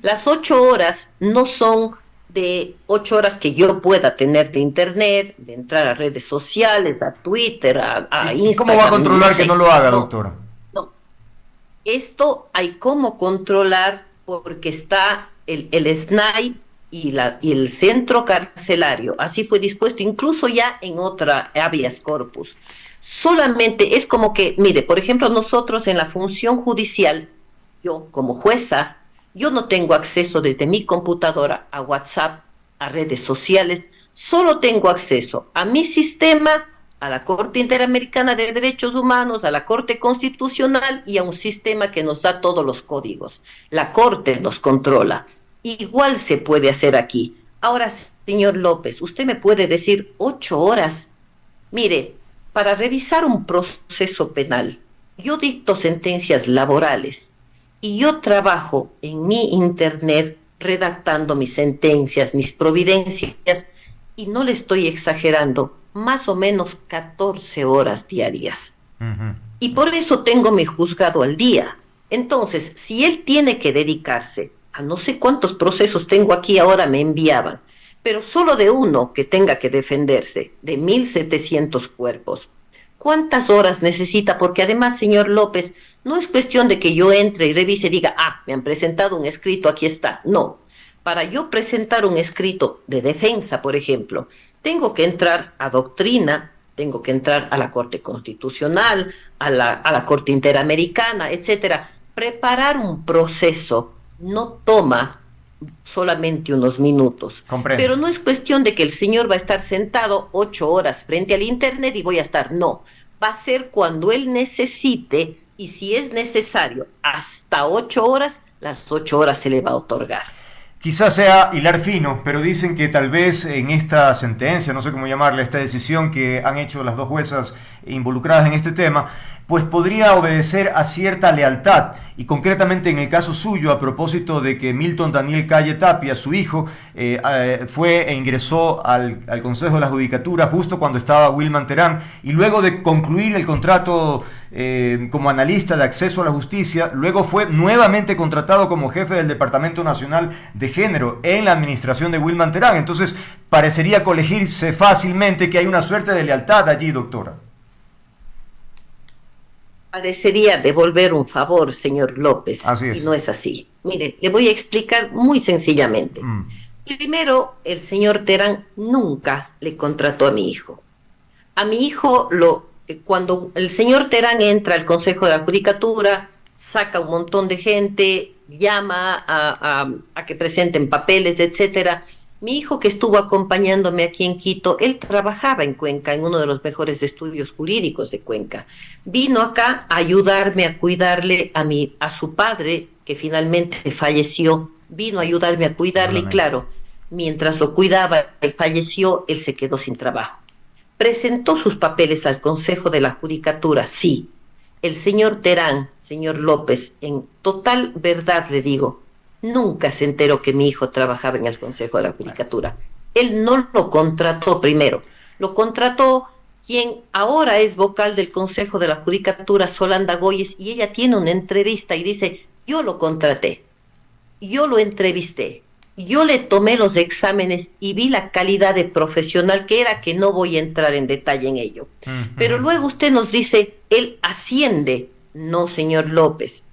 Speaker 5: Las 8 horas no son de 8 horas que yo pueda tener de internet, de entrar a redes sociales, a Twitter, a Instagram.
Speaker 1: ¿Y cómo va a controlar que no lo haga, doctora?
Speaker 5: No. Esto hay cómo controlar porque está el SNAI y el centro carcelario. Así fue dispuesto, incluso ya en otra habeas corpus. Solamente es como que, mire, por ejemplo, nosotros en la función judicial, yo como jueza, yo no tengo acceso desde mi computadora a WhatsApp, a redes sociales, solo tengo acceso a mi sistema, a la Corte Interamericana de Derechos Humanos, a la Corte Constitucional y a un sistema que nos da todos los códigos. La Corte nos controla. Igual se puede hacer aquí. Ahora, señor López, usted me puede decir 8 horas. Mire, para revisar un proceso penal, yo dicto sentencias laborales y yo trabajo en mi internet redactando mis sentencias, mis providencias, y no le estoy exagerando, más o menos 14 horas diarias. Y por eso tengo mi juzgado al día. Entonces, si él tiene que dedicarse a no sé cuántos procesos tengo aquí ahora, me enviaban, pero solo de uno que tenga que defenderse, de 1.700 cuerpos. ¿Cuántas horas necesita? Porque además, señor López, no es cuestión de que yo entre y revise y diga, me han presentado un escrito, aquí está. No. Para yo presentar un escrito de defensa, por ejemplo, tengo que entrar a doctrina, tengo que entrar a la Corte Constitucional, a la Corte Interamericana, etcétera. Preparar un proceso no toma solamente unos minutos.
Speaker 1: Comprendo.
Speaker 5: Pero no es cuestión de que el señor va a estar sentado 8 horas frente al internet y voy a estar, no. Va a ser cuando él necesite y si es necesario hasta 8 horas, las 8 horas se le va a otorgar.
Speaker 1: Quizás sea hilar fino, pero dicen que tal vez en esta sentencia, no sé cómo llamarle, esta decisión que han hecho las dos juezas involucradas en este tema, pues podría obedecer a cierta lealtad. Y concretamente en el caso suyo, a propósito de que Milton Daniel Calle Tapia, su hijo, fue e ingresó al Consejo de la Judicatura justo cuando estaba Wilman Terán, y luego de concluir el contrato como analista de acceso a la justicia, luego fue nuevamente contratado como jefe del Departamento Nacional de Género en la administración de Wilman Terán. Entonces parecería colegirse fácilmente que hay una suerte de lealtad allí, doctora.
Speaker 5: Parecería devolver un favor, señor López,
Speaker 1: así es.
Speaker 5: Y no es así. Mire, le voy a explicar muy sencillamente. Primero, el señor Terán nunca le contrató a mi hijo. A mi hijo, cuando el señor Terán entra al Consejo de la Judicatura, saca un montón de gente, llama a que presenten papeles, etcétera. Mi hijo que estuvo acompañándome aquí en Quito, él trabajaba en Cuenca, en uno de los mejores estudios jurídicos de Cuenca. Vino acá a ayudarme a cuidarle a su padre, que finalmente falleció. Vino a ayudarme a cuidarle y claro, mientras lo cuidaba y falleció, él se quedó sin trabajo. Presentó sus papeles al Consejo de la Judicatura, sí. El señor Terán, señor López, en total verdad le digo, nunca se enteró que mi hijo trabajaba en el Consejo de la Judicatura. Él no lo contrató primero, lo contrató quien ahora es vocal del Consejo de la Judicatura, Solanda Goyes, y ella tiene una entrevista y dice, yo lo contraté, yo lo entrevisté, yo le tomé los exámenes y vi la calidad de profesional que era, que no voy a entrar en detalle en ello. Pero luego usted nos dice, él asciende. No, señor López.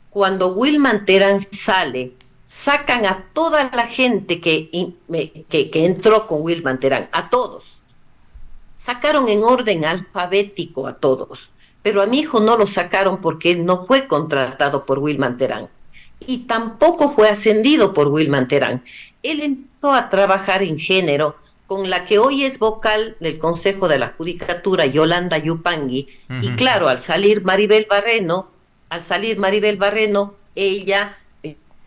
Speaker 5: Cuando Wilman Terán sale, sacan a toda la gente que entró con Wilman Terán, a todos. Sacaron en orden alfabético a todos. Pero a mi hijo no lo sacaron porque él no fue contratado por Wilman Terán. Y tampoco fue ascendido por Wilman Terán. Él empezó a trabajar en género con la que hoy es vocal del Consejo de la Judicatura, Yolanda Yupangui, y claro, al salir Maribel Barreno, ella,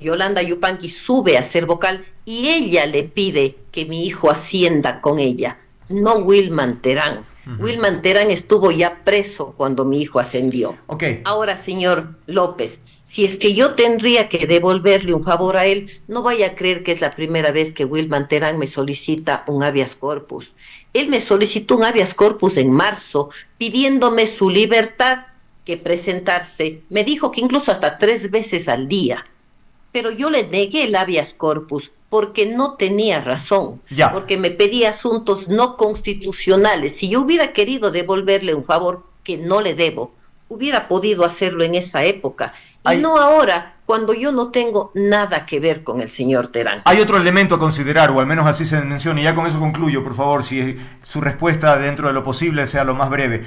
Speaker 5: Yolanda Yupangui, sube a ser vocal y ella le pide que mi hijo ascienda con ella, no Wilman Terán. Wilman Terán estuvo ya preso cuando mi hijo ascendió. Ahora, señor López, si es que yo tendría que devolverle un favor a él, no vaya a creer que es la primera vez que Wilman Terán me solicita un habeas corpus. Él me solicitó un habeas corpus en marzo, pidiéndome su libertad, que presentarse. Me dijo que incluso hasta 3 veces al día. Pero yo le negué el habeas corpus porque no tenía razón, porque me pedía asuntos no constitucionales. Si yo hubiera querido devolverle un favor que no le debo, hubiera podido hacerlo en esa época. Y no ahora, cuando yo no tengo nada que ver con el señor Terán.
Speaker 1: Hay otro elemento a considerar, o al menos así se menciona, y ya con eso concluyo, por favor, si su respuesta dentro de lo posible sea lo más breve.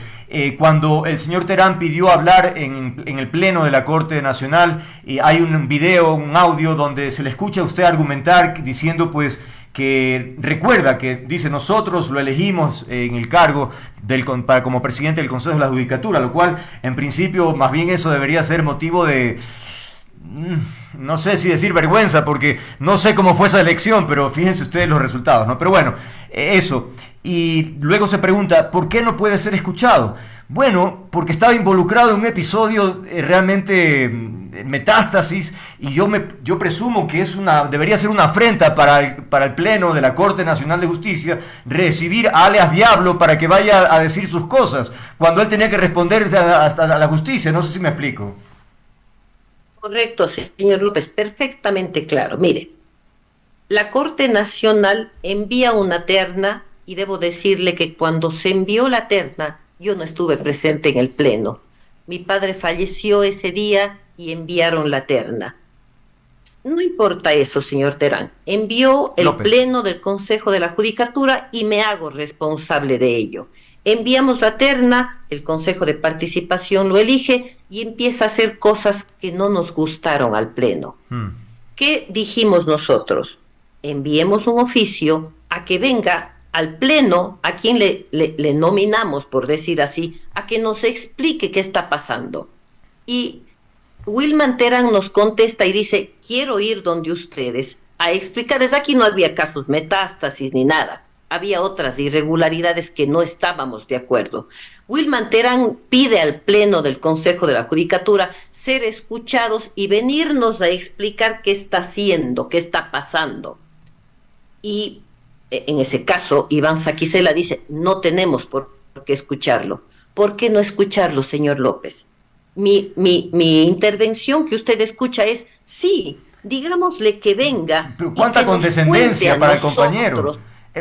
Speaker 1: Cuando el señor Terán pidió hablar en el Pleno de la Corte Nacional, hay un video, un audio, donde se le escucha a usted argumentar diciendo pues que recuerda que dice nosotros lo elegimos en el cargo como presidente del Consejo de la Judicatura, lo cual en principio más bien eso debería ser motivo de, no sé si decir vergüenza, porque no sé cómo fue esa elección, pero fíjense ustedes los resultados, ¿no? Pero bueno, eso. Y luego se pregunta, ¿por qué no puede ser escuchado? Bueno, porque estaba involucrado en un episodio realmente metástasis, y yo presumo que debería ser una afrenta para el Pleno de la Corte Nacional de Justicia recibir a alias Diablo para que vaya a decir sus cosas, cuando él tenía que responder hasta a la justicia. No sé si me explico.
Speaker 5: Correcto, señor López, perfectamente claro. Mire, la Corte Nacional envía una terna, y debo decirle que cuando se envió la terna, yo no estuve presente en el Pleno. Mi padre falleció ese día y enviaron la terna. No importa eso, señor Terán. Envió el Pleno del Consejo de la Judicatura y me hago responsable de ello. Enviamos la terna, el Consejo de Participación lo elige y empieza a hacer cosas que no nos gustaron al Pleno. ¿Qué dijimos nosotros? Enviemos un oficio a que venga al Pleno, a quien le nominamos, por decir así, a que nos explique qué está pasando. Y Wilman Terán nos contesta y dice, quiero ir donde ustedes a explicarles. Aquí no había casos metástasis ni nada, había otras irregularidades que no estábamos de acuerdo. Wilman Terán pide al Pleno del Consejo de la Judicatura ser escuchados y venirnos a explicar qué está haciendo, qué está pasando. Y en ese caso, Iván Saquicela dice, no tenemos por qué escucharlo. ¿Por qué no escucharlo, señor López? Mi intervención que usted escucha es, sí, digámosle que venga.
Speaker 1: Pero ¿cuánta condescendencia para el compañero?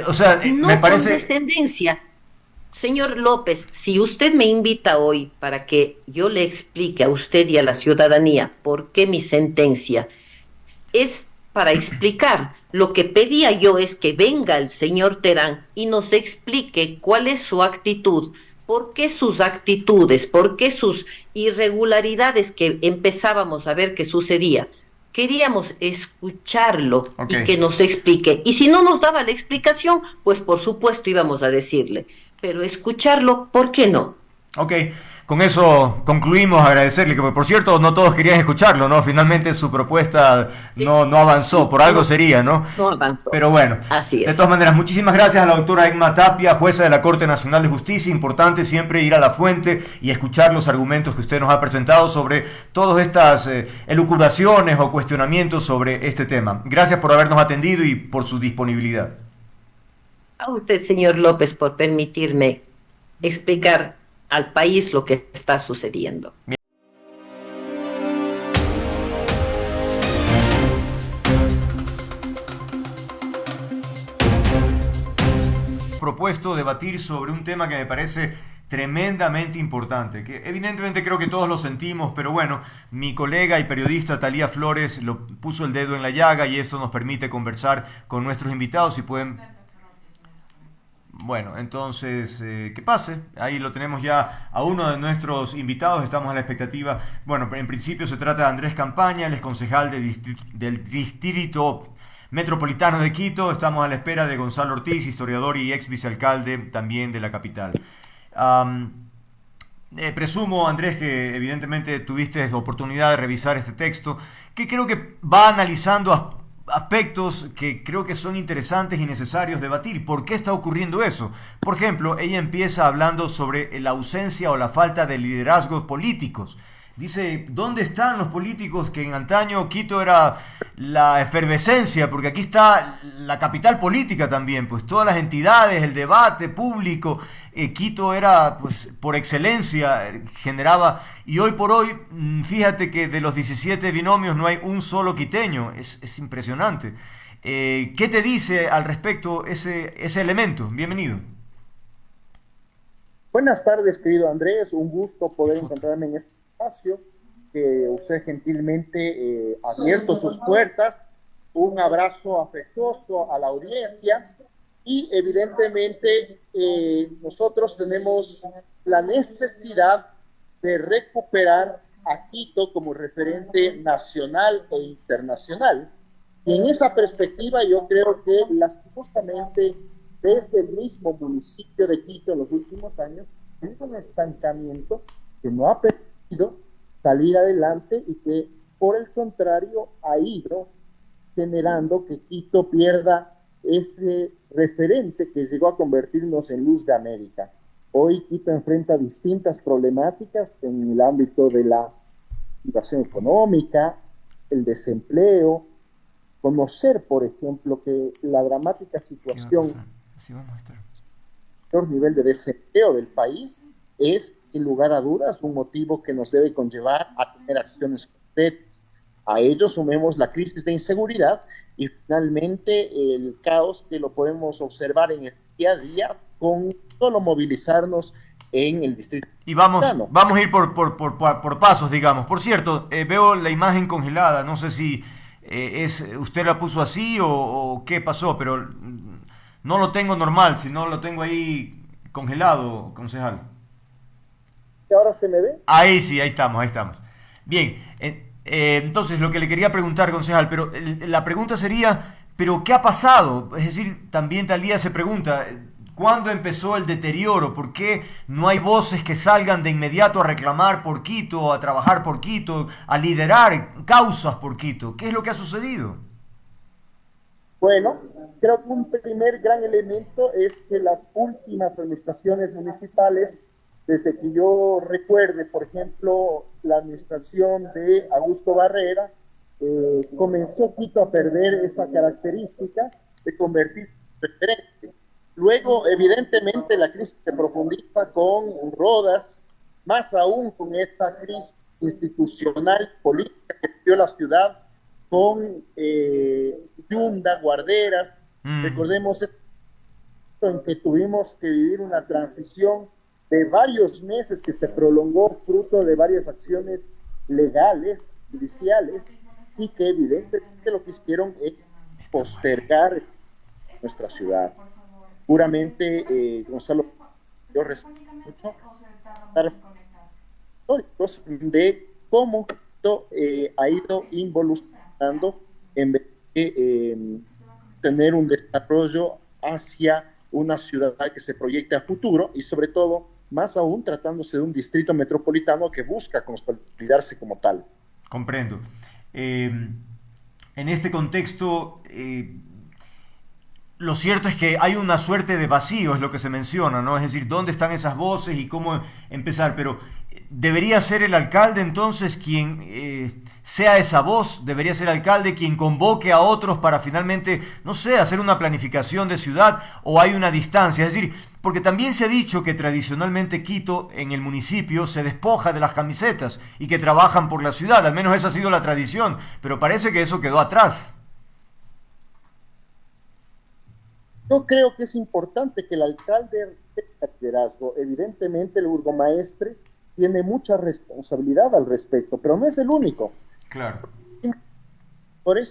Speaker 1: O sea,
Speaker 5: no
Speaker 1: me parece...
Speaker 5: condescendencia. Señor López, si usted me invita hoy para que yo le explique a usted y a la ciudadanía por qué mi sentencia es para explicar. Lo que pedía yo es que venga el señor Terán y nos explique cuál es su actitud, por qué sus actitudes, por qué sus irregularidades que empezábamos a ver que sucedía. Queríamos escucharlo
Speaker 1: Okay.
Speaker 5: y que nos explique. Y si no nos daba la explicación, pues por supuesto íbamos a decirle. Pero escucharlo, ¿por qué no?
Speaker 1: Ok, con eso concluimos, agradecerle, que por cierto no todos querían escucharlo, ¿no? Finalmente su propuesta
Speaker 5: Sí.
Speaker 1: no avanzó, por algo sería, ¿no?
Speaker 5: No avanzó.
Speaker 1: Pero bueno,
Speaker 5: Así
Speaker 1: de
Speaker 5: es.
Speaker 1: todas maneras, muchísimas gracias a la doctora Emma Tapia, jueza de la Corte Nacional de Justicia. Importante siempre ir a la fuente y escuchar los argumentos que usted nos ha presentado sobre todas estas elucubraciones o cuestionamientos sobre este tema. Gracias por habernos atendido y por su disponibilidad.
Speaker 5: A usted, señor López, por permitirme explicar al país lo que está sucediendo.
Speaker 1: Propuesto debatir sobre un tema que me parece tremendamente importante, que evidentemente creo que todos lo sentimos, pero bueno, mi colega y periodista Talía Flores lo puso el dedo en la llaga y esto nos permite conversar con nuestros invitados y pueden... Bueno, entonces, que pase. Ahí lo tenemos ya a uno de nuestros invitados. Estamos a la expectativa. Bueno, en principio se trata de Andrés Campaña, él es concejal del Distrito Metropolitano de Quito. Estamos a la espera de Gonzalo Ortiz, historiador y ex vicealcalde también de la capital. Presumo, Andrés, que evidentemente tuviste oportunidad de revisar este texto, que creo que va analizando aspectos que creo que son interesantes y necesarios debatir. ¿Por qué está ocurriendo eso? Por ejemplo, ella empieza hablando sobre la ausencia o la falta de liderazgos políticos. Dice, ¿dónde están los políticos que en antaño Quito era la efervescencia? Porque aquí está la capital política también, pues todas las entidades, el debate público, Quito era, pues, por excelencia, generaba, y hoy por hoy, fíjate que de los 17 binomios no hay un solo quiteño, es impresionante. ¿Qué te dice al respecto ese elemento? Bienvenido.
Speaker 6: Buenas tardes, querido Andrés, un gusto poder encontrarme en este espacio que usted gentilmente ha abierto sus puertas. Un abrazo afectuoso a la audiencia y evidentemente nosotros tenemos la necesidad de recuperar a Quito como referente nacional e internacional. Y en esa perspectiva yo creo que lastimosamente desde el mismo municipio de Quito en los últimos años hay un estancamiento que no ha permitido salir adelante y que por el contrario ha ido generando que Quito pierda ese referente que llegó a convertirnos en luz de América. Hoy Quito enfrenta distintas problemáticas en el ámbito de la situación económica, el desempleo, conocer, por ejemplo, que la dramática situación, el nivel de desempleo del país es, sin lugar a dudas, un motivo que nos debe conllevar a tener acciones concretas. A ello sumemos la crisis de inseguridad y finalmente el caos que lo podemos observar en el día a día con solo movilizarnos en el distrito.
Speaker 1: Y vamos a ir por pasos, digamos. Por cierto, veo la imagen congelada, no sé si usted la puso así o qué pasó, pero no lo tengo normal, sino lo tengo ahí congelado, concejal.
Speaker 6: ¿Ahora se me ve?
Speaker 1: Ahí sí, ahí estamos. Bien, entonces lo que le quería preguntar, concejal, pero la pregunta sería, ¿pero qué ha pasado? Es decir, también Talía se pregunta, ¿cuándo empezó el deterioro? ¿Por qué no hay voces que salgan de inmediato a reclamar por Quito, a trabajar por Quito, a liderar causas por Quito? ¿Qué es lo que ha sucedido?
Speaker 6: Bueno, creo que un primer gran elemento es que las últimas administraciones municipales, desde que yo recuerde, por ejemplo, la administración de Augusto Barrera, comenzó Quito a perder esa característica de convertirse en referente. Luego, evidentemente, la crisis se profundiza con Rodas, más aún con esta crisis institucional, política que vivió la ciudad, con Yunda, Guarderas. Recordemos en que tuvimos que vivir una transición de varios meses que se prolongó fruto de varias acciones legales, judiciales, y que evidentemente lo que hicieron es postergar nuestra ciudad. Puramente, Gonzalo, yo respeto mucho históricos de cómo esto ha ido involucionando. dando en vez de tener un desarrollo hacia una ciudad que se proyecte a futuro y sobre todo, más aún, tratándose de un distrito metropolitano que busca consolidarse como tal.
Speaker 1: Comprendo. En este contexto, lo cierto es que hay una suerte de vacío, es lo que se menciona, ¿no? Es decir, ¿dónde están esas voces y cómo empezar? Pero ¿debería ser el alcalde entonces quien sea esa voz? ¿Debería ser el alcalde quien convoque a otros para finalmente, no sé, hacer una planificación de ciudad? ¿O hay una distancia? Es decir, porque también se ha dicho que tradicionalmente Quito en el municipio se despoja de las camisetas y que trabajan por la ciudad, al menos esa ha sido la tradición, pero parece que eso quedó atrás.
Speaker 6: Yo creo que es importante que el alcalde tenga liderazgo. Evidentemente el burgomaestre tiene mucha responsabilidad al respecto, pero no es el único.
Speaker 1: Claro.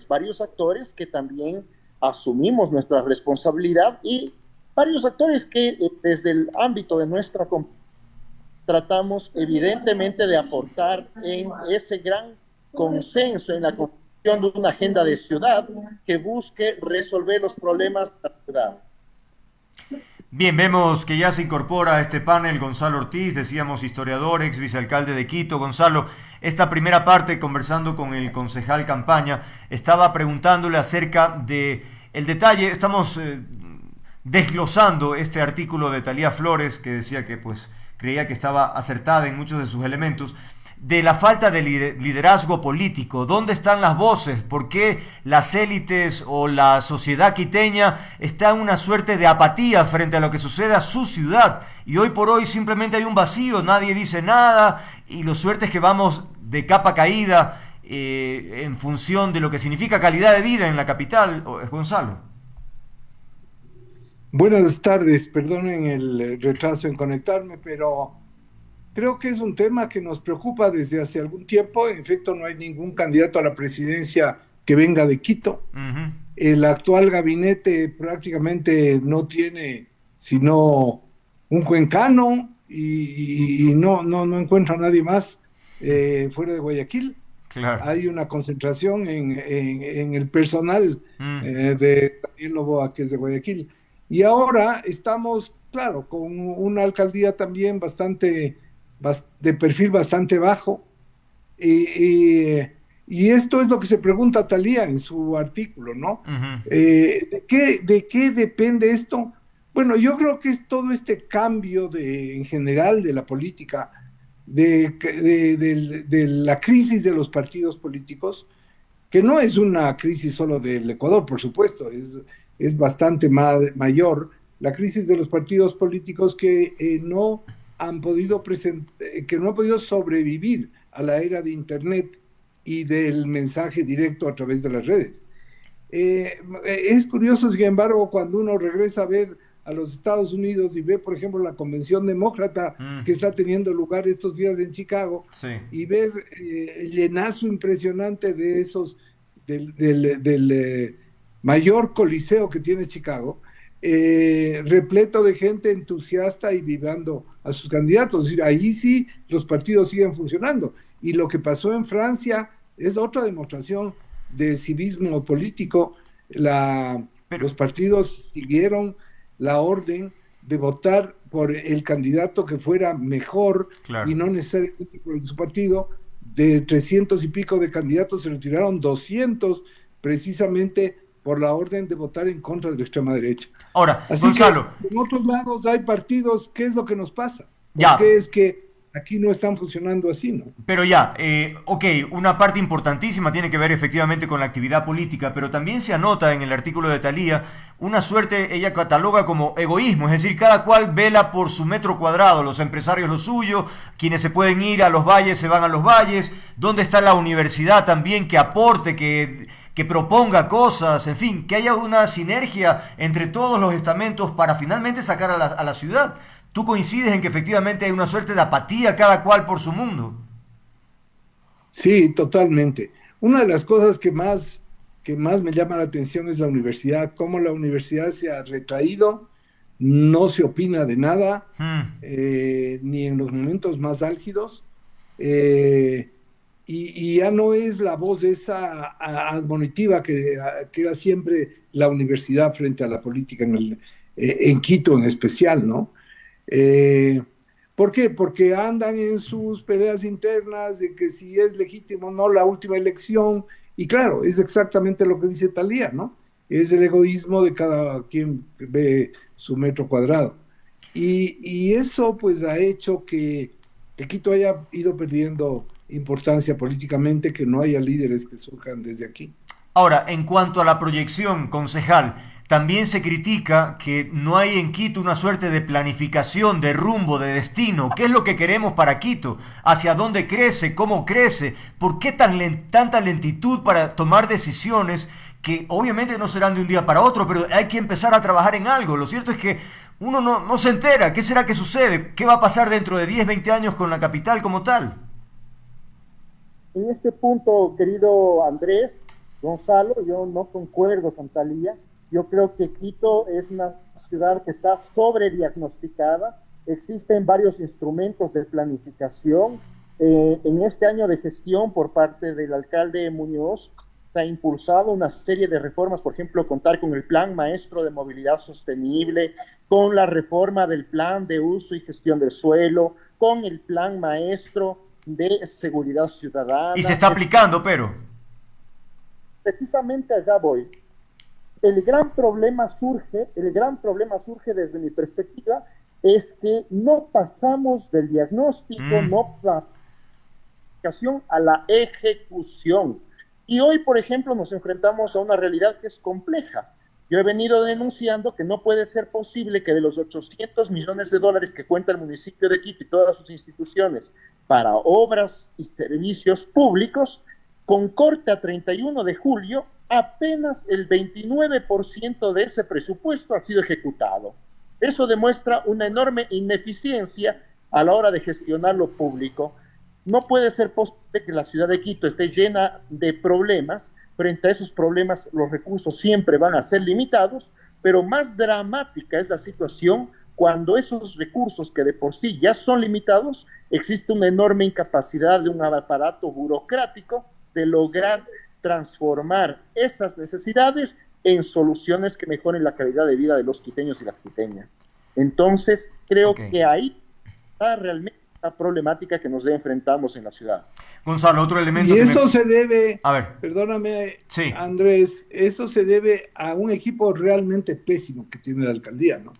Speaker 6: Varios actores que también asumimos nuestra responsabilidad y varios actores que desde el ámbito de nuestra tratamos evidentemente de aportar en ese gran consenso, en la construcción de una agenda de ciudad que busque resolver los problemas de la ciudad.
Speaker 1: Bien, vemos que ya se incorpora a este panel Gonzalo Ortiz, decíamos historiador, ex vicealcalde de Quito. Gonzalo, esta primera parte, conversando con el concejal Campaña, estaba preguntándole acerca de el detalle, estamos desglosando este artículo de Thalía Flores, que decía que pues creía que estaba acertada en muchos de sus elementos, de la falta de liderazgo político. ¿Dónde están las voces? ¿Por qué las élites o la sociedad quiteña está en una suerte de apatía frente a lo que sucede a su ciudad? Y hoy por hoy simplemente hay un vacío, nadie dice nada y lo suerte es que vamos de capa caída en función de lo que significa calidad de vida en la capital. Gonzalo.
Speaker 7: Buenas tardes, perdonen el retraso en conectarme, pero creo que es un tema que nos preocupa desde hace algún tiempo. En efecto, no hay ningún candidato a la presidencia que venga de Quito. El actual gabinete prácticamente no tiene sino un cuencano y no encuentra a nadie más fuera de Guayaquil.
Speaker 1: Claro.
Speaker 7: Hay una concentración en el personal de Daniel Noboa, que es de Guayaquil. Y ahora estamos, claro, con una alcaldía también de perfil bastante bajo, y esto es lo que se pregunta Thalía en su artículo, ¿no? ¿De qué depende esto? Bueno, yo creo que es todo este cambio en general de la política, de la crisis de los partidos políticos, que no es una crisis solo del Ecuador, por supuesto, es bastante mayor, la crisis de los partidos políticos que no han podido sobrevivir a la era de Internet y del mensaje directo a través de las redes. Es curioso, sin embargo, cuando uno regresa a ver a los Estados Unidos y ve, por ejemplo, la convención demócrata que está teniendo lugar estos días en Chicago, sí, y ver el llenazo impresionante de esos, del mayor coliseo que tiene Chicago, repleto de gente entusiasta y vibrando a sus candidatos. Es decir, ahí sí los partidos siguen funcionando. Y lo que pasó en Francia es otra demostración de civismo político. Los partidos siguieron la orden de votar por el candidato que fuera mejor, claro, y no necesariamente por su partido. De 300 y pico de candidatos se retiraron 200 precisamente por la orden de votar en contra de la extrema derecha.
Speaker 1: Ahora,
Speaker 7: así
Speaker 1: Gonzalo,
Speaker 7: que en otros lados hay partidos. ¿Qué es lo que nos pasa?
Speaker 1: Ya.
Speaker 7: ¿Por qué es que aquí no están funcionando así, no?
Speaker 1: Pero ya, ok, una parte importantísima tiene que ver efectivamente con la actividad política, pero también se anota en el artículo de Thalía una suerte, ella cataloga como egoísmo, es decir, cada cual vela por su metro cuadrado, los empresarios lo suyo, quienes se pueden ir a los valles se van a los valles, ¿dónde está la universidad también que aporte, que proponga cosas, en fin, que haya una sinergia entre todos los estamentos para finalmente sacar a la ciudad? ¿Tú coincides en que efectivamente hay una suerte de apatía cada cual por su mundo?
Speaker 7: Sí, totalmente. Una de las cosas que más me llama la atención es la universidad, cómo la universidad se ha retraído, no se opina de nada, ni en los momentos más álgidos. y ya no es la voz esa admonitiva que era siempre la universidad frente a la política en Quito en especial, ¿no? ¿Por qué? Porque andan en sus peleas internas de que si es legítimo o no la última elección, y claro, es exactamente lo que dice Thalía, ¿no? Es el egoísmo de cada quien ve su metro cuadrado. Y eso pues ha hecho que Quito haya ido perdiendo importancia políticamente, que no haya líderes que surjan desde aquí.
Speaker 1: Ahora, en cuanto a la proyección, concejal, también se critica que no hay en Quito una suerte de planificación, de rumbo, de destino. ¿Qué es lo que queremos para Quito? ¿Hacia dónde crece? ¿Cómo crece? ¿Por qué tanta lentitud para tomar decisiones que obviamente no serán de un día para otro, pero hay que empezar a trabajar en algo? Lo cierto es que uno no se entera. ¿Qué será que sucede? ¿Qué va a pasar dentro de 10, 20 años con la capital como tal?
Speaker 6: En este punto, querido Andrés, Gonzalo, yo no concuerdo con Thalía. Yo creo que Quito es una ciudad que está sobrediagnosticada. Existen varios instrumentos de planificación. En este año de gestión por parte del alcalde Muñoz, se ha impulsado una serie de reformas, por ejemplo, contar con el Plan Maestro de Movilidad Sostenible, con la reforma del Plan de Uso y Gestión del Suelo, con el Plan Maestro de Seguridad Ciudadana.
Speaker 1: Y se está aplicando, pero...
Speaker 6: Precisamente allá voy. El gran problema surge desde mi perspectiva, es que no pasamos del diagnóstico, no pasamos a la ejecución. Y hoy, por ejemplo, nos enfrentamos a una realidad que es compleja. Yo he venido denunciando que no puede ser posible que de los 800 millones de dólares que cuenta el municipio de Quito y todas sus instituciones para obras y servicios públicos, con corte a 31 de julio, apenas el 29% de ese presupuesto ha sido ejecutado. Eso demuestra una enorme ineficiencia a la hora de gestionar lo público. No puede ser posible que la ciudad de Quito esté llena de problemas. Frente a esos problemas, los recursos siempre van a ser limitados, pero más dramática es la situación cuando esos recursos que de por sí ya son limitados, existe una enorme incapacidad de un aparato burocrático de lograr transformar esas necesidades en soluciones que mejoren la calidad de vida de los quiteños y las quiteñas. Entonces, creo que ahí está realmente la problemática que nos enfrentamos en la ciudad.
Speaker 1: Gonzalo, otro elemento...
Speaker 7: Y eso se debe,
Speaker 1: a ver,
Speaker 7: perdóname,
Speaker 1: sí,
Speaker 7: Andrés, eso se debe a un equipo realmente pésimo que tiene la alcaldía, ¿no?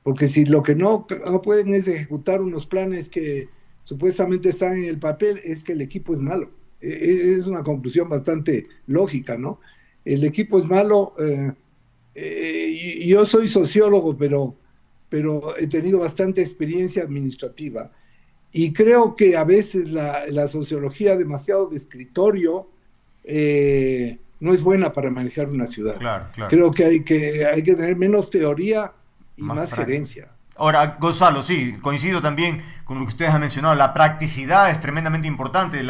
Speaker 7: Porque si lo que no pueden es ejecutar unos planes que supuestamente están en el papel, es que el equipo es malo. Es una conclusión bastante lógica, ¿no? El equipo es malo. Yo soy sociólogo, pero he tenido bastante experiencia administrativa y creo que a veces la sociología demasiado de escritorio no es buena para manejar una ciudad.
Speaker 1: Claro.
Speaker 7: Creo que hay que tener menos teoría y más gerencia.
Speaker 1: Ahora, Gonzalo, sí, coincido también con lo que ustedes han mencionado. La practicidad es tremendamente importante,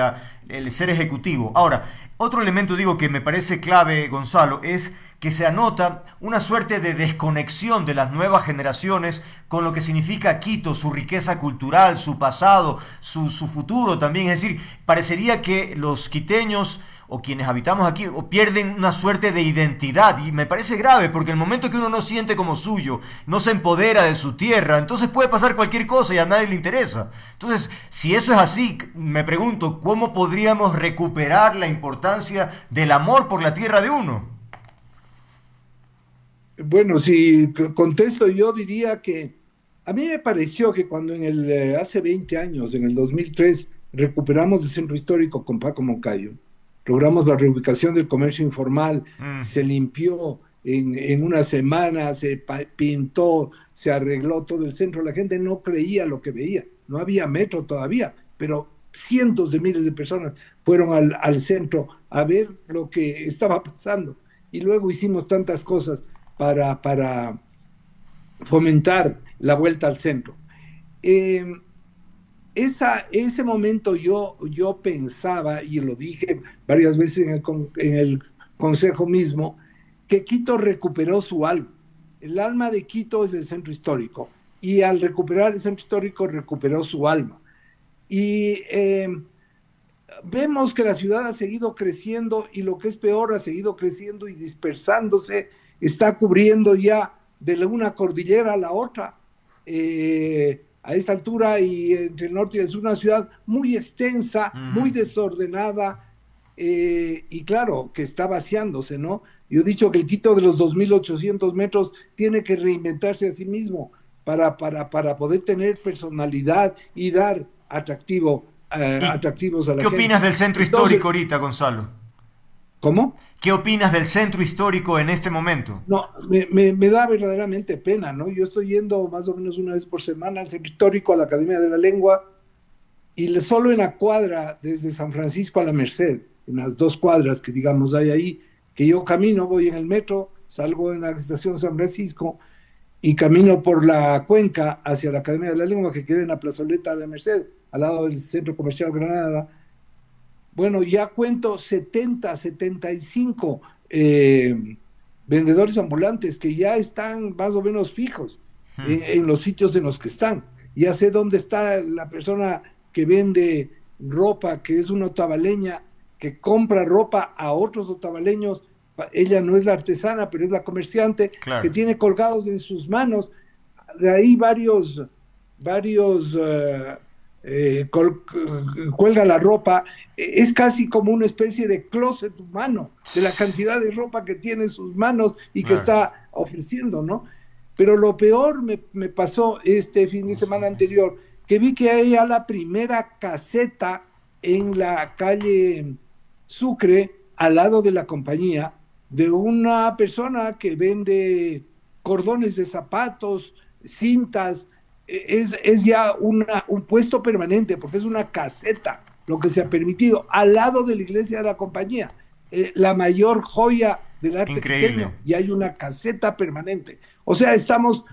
Speaker 1: el ser ejecutivo. Ahora, otro elemento, digo, que me parece clave, Gonzalo, es que se anota una suerte de desconexión de las nuevas generaciones con lo que significa Quito, su riqueza cultural, su pasado, su futuro también. Es decir, parecería que los quiteños o quienes habitamos aquí o pierden una suerte de identidad, y me parece grave porque el momento que uno no siente como suyo, no se empodera de su tierra, entonces puede pasar cualquier cosa y a nadie le interesa. Entonces, si eso es así, me pregunto, ¿cómo podríamos recuperar la importancia del amor por la tierra de uno?
Speaker 7: Bueno, si contesto, yo diría que a mí me pareció que cuando hace 20 años, en el 2003, recuperamos el centro histórico con Paco Moncayo, logramos la reubicación del comercio informal, se limpió en una semana, se pintó, se arregló todo el centro, la gente no creía lo que veía, no había metro todavía, pero cientos de miles de personas fueron al centro a ver lo que estaba pasando, y luego hicimos tantas cosas para fomentar la vuelta al centro. Ese momento yo pensaba, y lo dije varias veces en el consejo mismo, que Quito recuperó su alma. El alma de Quito es el centro histórico, y al recuperar el centro histórico recuperó su alma. Y vemos que la ciudad ha seguido creciendo y lo que es peor, ha seguido creciendo y dispersándose, está cubriendo ya de una cordillera a la otra. A esta altura y entre el norte y el sur, una ciudad muy extensa, muy desordenada, y claro, que está vaciándose, ¿no? Yo he dicho que el Quito de los 2.800 metros tiene que reinventarse a sí mismo para poder tener personalidad y dar atractivos a la gente.
Speaker 1: ¿Qué opinas del centro histórico ahorita, Gonzalo?
Speaker 7: ¿Cómo?
Speaker 1: ¿Qué opinas del centro histórico en este momento?
Speaker 7: No, me da verdaderamente pena, ¿no? Yo estoy yendo más o menos una vez por semana al centro histórico, a la Academia de la Lengua, y solo en la cuadra desde San Francisco a la Merced, en las 2 cuadras que digamos hay ahí, que yo camino, voy en el metro, salgo en la estación San Francisco y camino por la cuenca hacia la Academia de la Lengua, que queda en la plazoleta de la Merced, al lado del Centro Comercial Granada. Bueno, ya cuento 75 vendedores ambulantes que ya están más o menos fijos en los sitios en los que están. Ya sé dónde está la persona que vende ropa, que es una otavaleña, que compra ropa a otros otavaleños. Ella no es la artesana, pero es la comerciante, claro, que tiene colgados en sus manos. De ahí cuelga la ropa. Es casi como una especie de closet humano de la cantidad de ropa que tiene en sus manos y que está ofreciendo, ¿no? Pero lo peor me pasó este fin de semana anterior, que vi que hay ya la primera caseta en la calle Sucre, al lado de la compañía, de una persona que vende cordones de zapatos, cintas. Es ya un puesto permanente, porque es una caseta lo que se ha permitido, al lado de la iglesia de la compañía, la mayor joya del arte quiteño, y hay una caseta permanente. O sea, estamos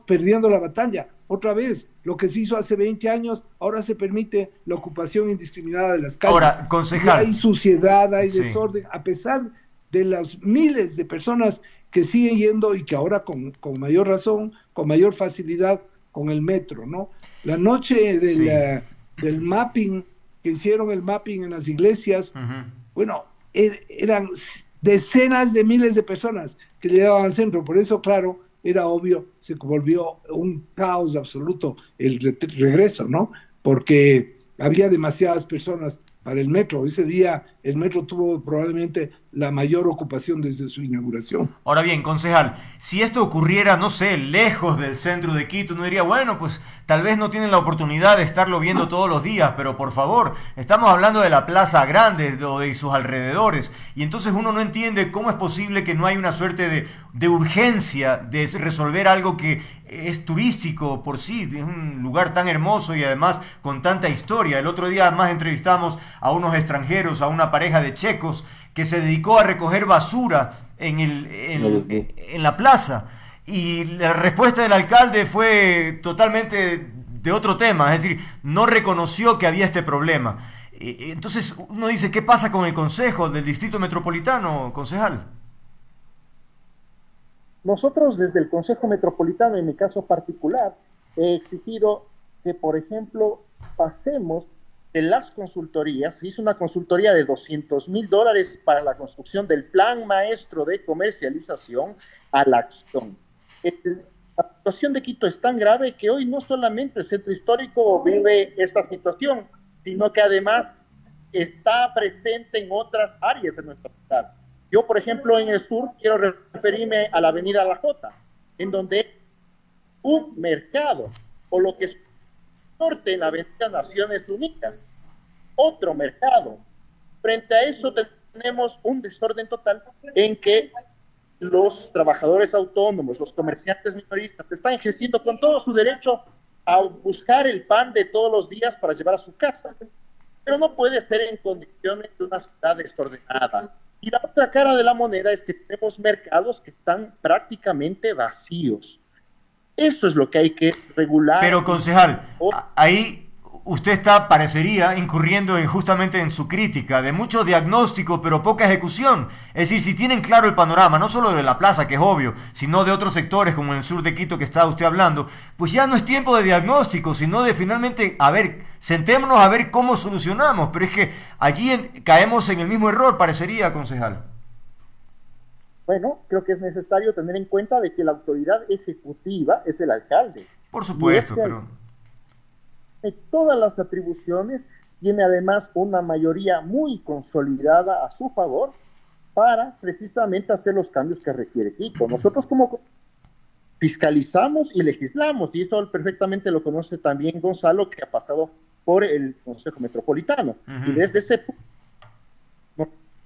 Speaker 7: perdiendo la batalla. Otra vez, lo que se hizo hace 20 años, ahora se permite la ocupación indiscriminada de las calles.
Speaker 1: Ahora, concejal,
Speaker 7: hay suciedad, hay desorden, a pesar de las miles de personas que siguen yendo y que ahora con mayor razón, con mayor facilidad, con el metro, ¿no? La noche del mapping, que hicieron el mapping en las iglesias, bueno, eran decenas de miles de personas que llegaban al centro. Por eso, claro, era obvio, se volvió un caos absoluto el regreso, ¿no? Porque había demasiadas personas para el metro. Ese día el metro tuvo probablemente la mayor ocupación desde su inauguración.
Speaker 1: Ahora bien, concejal, si esto ocurriera, no sé, lejos del centro de Quito, uno diría, bueno, pues tal vez no tienen la oportunidad de estarlo viendo todos los días, pero por favor, estamos hablando de la Plaza Grande y sus alrededores, y entonces uno no entiende cómo es posible que no hay una suerte de urgencia de resolver algo que es turístico por sí, es un lugar tan hermoso y además con tanta historia. El otro día además entrevistamos a unos extranjeros, a una pareja de checos que se dedicó a recoger basura en la plaza, y la respuesta del alcalde fue totalmente de otro tema, es decir, no reconoció que había este problema. Entonces uno dice, ¿qué pasa con el Consejo del Distrito Metropolitano, concejal?
Speaker 6: Nosotros desde el Consejo Metropolitano, en mi caso particular, he exigido que, por ejemplo, pasemos de las consultorías. Se hizo una consultoría de $200,000 para la construcción del Plan Maestro de Comercialización a la acción. La situación de Quito es tan grave que hoy no solamente el centro histórico vive esta situación, sino que además está presente en otras áreas de nuestra ciudad. Yo, por ejemplo, en el sur quiero referirme a la avenida La Jota, en donde un mercado, o lo que es norte en la avenida Naciones Unidas, otro mercado. Frente a eso tenemos un desorden total en que los trabajadores autónomos, los comerciantes minoristas, están ejerciendo con todo su derecho a buscar el pan de todos los días para llevar a su casa, pero no puede ser en condiciones de una ciudad desordenada. Y la otra cara de la moneda es que tenemos mercados que están prácticamente vacíos. Eso es lo que hay que regular.
Speaker 1: Pero, concejal, ahí usted parecería incurriendo justamente en su crítica de mucho diagnóstico pero poca ejecución. Es decir, si tienen claro el panorama, no solo de la plaza, que es obvio, sino de otros sectores como en el sur de Quito que está usted hablando, pues ya no es tiempo de diagnóstico, sino de finalmente, a ver, sentémonos a ver cómo solucionamos. Pero es que allí caemos en el mismo error, parecería, concejal.
Speaker 6: Bueno, creo que es necesario tener en cuenta de que la autoridad ejecutiva es el alcalde.
Speaker 1: Por supuesto, pero...
Speaker 6: todas las atribuciones, tiene además una mayoría muy consolidada a su favor para precisamente hacer los cambios que requiere Quito. Nosotros como fiscalizamos y legislamos, y eso perfectamente lo conoce también Gonzalo, que ha pasado por el Consejo Metropolitano. Y desde ese punto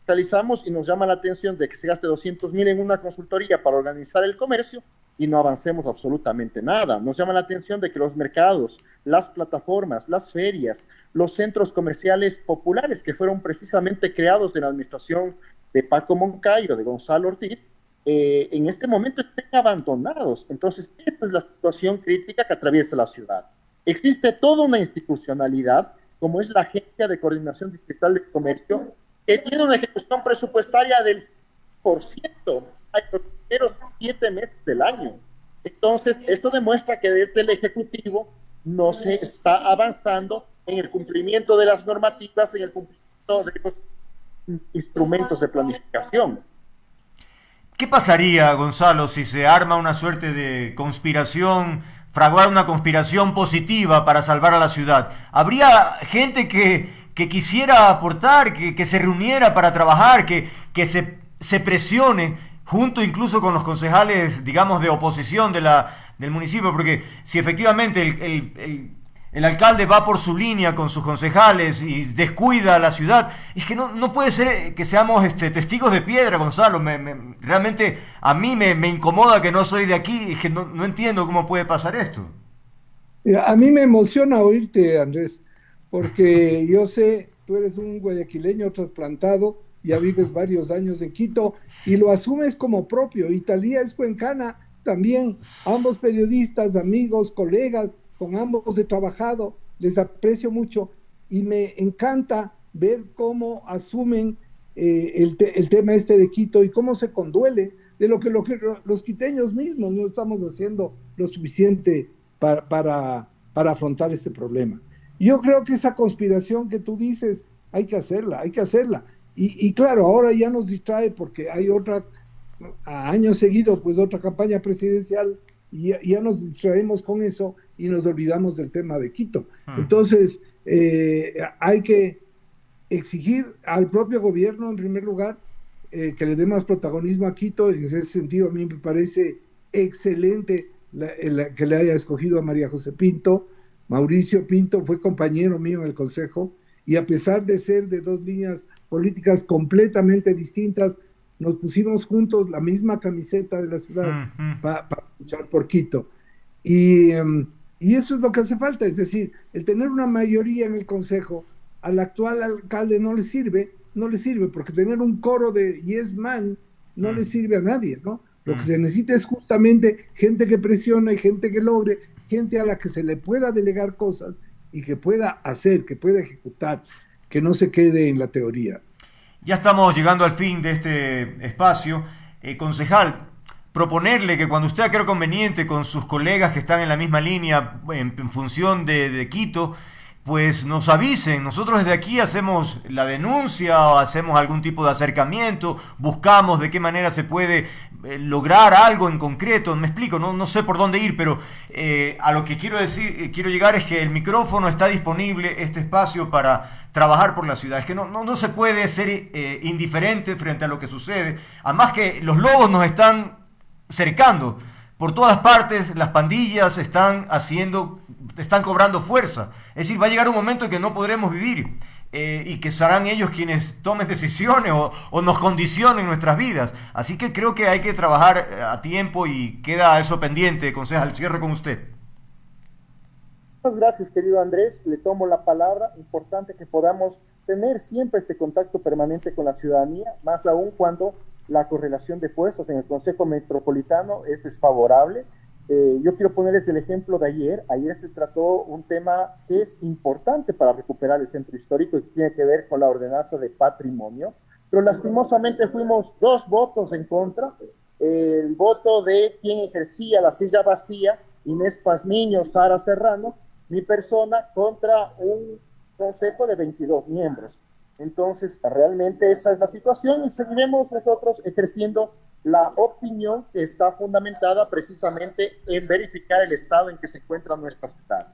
Speaker 6: fiscalizamos y nos llama la atención de que se gaste 200.000 en una consultoría para organizar el comercio y no avancemos absolutamente nada. Nos llama la atención de que los mercados, las plataformas, las ferias, los centros comerciales populares que fueron precisamente creados en la administración de Paco Moncayo, de Gonzalo Ortiz, en este momento estén abandonados. Entonces, esta es la situación crítica que atraviesa la ciudad. Existe toda una institucionalidad, como es la Agencia de Coordinación Distrital de Comercio, que tiene una ejecución presupuestaria del 100% a los primeros 7 meses del año. Entonces, esto demuestra que desde el Ejecutivo no se está avanzando en el cumplimiento de las normativas, en el cumplimiento de los instrumentos de planificación.
Speaker 1: ¿Qué pasaría, Gonzalo, si se arma una suerte de conspiración, fraguar una conspiración positiva para salvar a la ciudad? ¿Habría gente que quisiera aportar, que se reuniera para trabajar, que se presione, junto incluso con los concejales, digamos, de oposición del municipio? Porque si efectivamente el alcalde va por su línea con sus concejales y descuida la ciudad, es que no puede ser que seamos testigos de piedra, Gonzalo. Realmente a mí me incomoda, que no soy de aquí, es que no entiendo cómo puede pasar esto.
Speaker 7: A mí me emociona oírte, Andrés, porque yo sé, tú eres un guayaquileño trasplantado, ya vives varios años en Quito y lo asumes como propio. Y Talía es cuencana también, ambos periodistas, amigos, colegas, con ambos he trabajado, les aprecio mucho y me encanta ver cómo asumen el tema este de Quito y cómo se conduele de lo que los quiteños mismos no estamos haciendo lo suficiente para afrontar este problema. Yo creo que esa conspiración que tú dices, hay que hacerla. Y claro, ahora ya nos distrae porque hay a años seguidos, pues otra campaña presidencial, y ya nos distraemos con eso y nos olvidamos del tema de Quito. Entonces, hay que exigir al propio gobierno, en primer lugar, que le dé más protagonismo a Quito. En ese sentido, a mí me parece excelente que le haya escogido a María José Pinto. Mauricio Pinto fue compañero mío en el Consejo, y a pesar de ser de dos líneas políticas completamente distintas, nos pusimos juntos la misma camiseta de la ciudad para luchar por Quito. Y eso es lo que hace falta, es decir, el tener una mayoría en el Consejo al actual alcalde no le sirve, porque tener un coro de yes man no le sirve a nadie, ¿no? Lo que se necesita es justamente gente que presione y gente que logre, gente a la que se le pueda delegar cosas y que pueda hacer, que pueda ejecutar, que no se quede en la teoría.
Speaker 1: Ya estamos llegando al fin de este espacio. Concejal, proponerle que cuando usted creo conveniente con sus colegas que están en la misma línea en función de Quito, pues nos avisen. Nosotros desde aquí hacemos la denuncia o hacemos algún tipo de acercamiento, buscamos de qué manera se puede lograr algo en concreto. Me explico, no sé por dónde ir, pero a lo que quiero llegar es que el micrófono está disponible, este espacio, para trabajar por la ciudad. Es que no se puede ser indiferente frente a lo que sucede. Además que los lobos nos están cercando. Por todas partes las pandillas están cobrando fuerza. Es decir, va a llegar un momento en que no podremos vivir y que serán ellos quienes tomen decisiones o nos condicionen nuestras vidas. Así que creo que hay que trabajar a tiempo y queda eso pendiente. Concejal, cierro con usted.
Speaker 6: Muchas gracias, querido Andrés. Le tomo la palabra. Importante que podamos tener siempre este contacto permanente con la ciudadanía, más aún cuando la correlación de fuerzas en el Consejo Metropolitano es desfavorable. Yo quiero ponerles el ejemplo de ayer. Ayer se trató un tema que es importante para recuperar el centro histórico y que tiene que ver con la ordenanza de patrimonio, pero lastimosamente fuimos 2 votos en contra. El voto de quien ejercía la silla vacía, Inés Pazmiño, Sara Serrano, mi persona, contra un consejo de 22 miembros. Entonces, realmente esa es la situación y seguiremos nosotros ejerciendo la opinión que está fundamentada precisamente en verificar el estado en que se encuentra nuestra ciudad.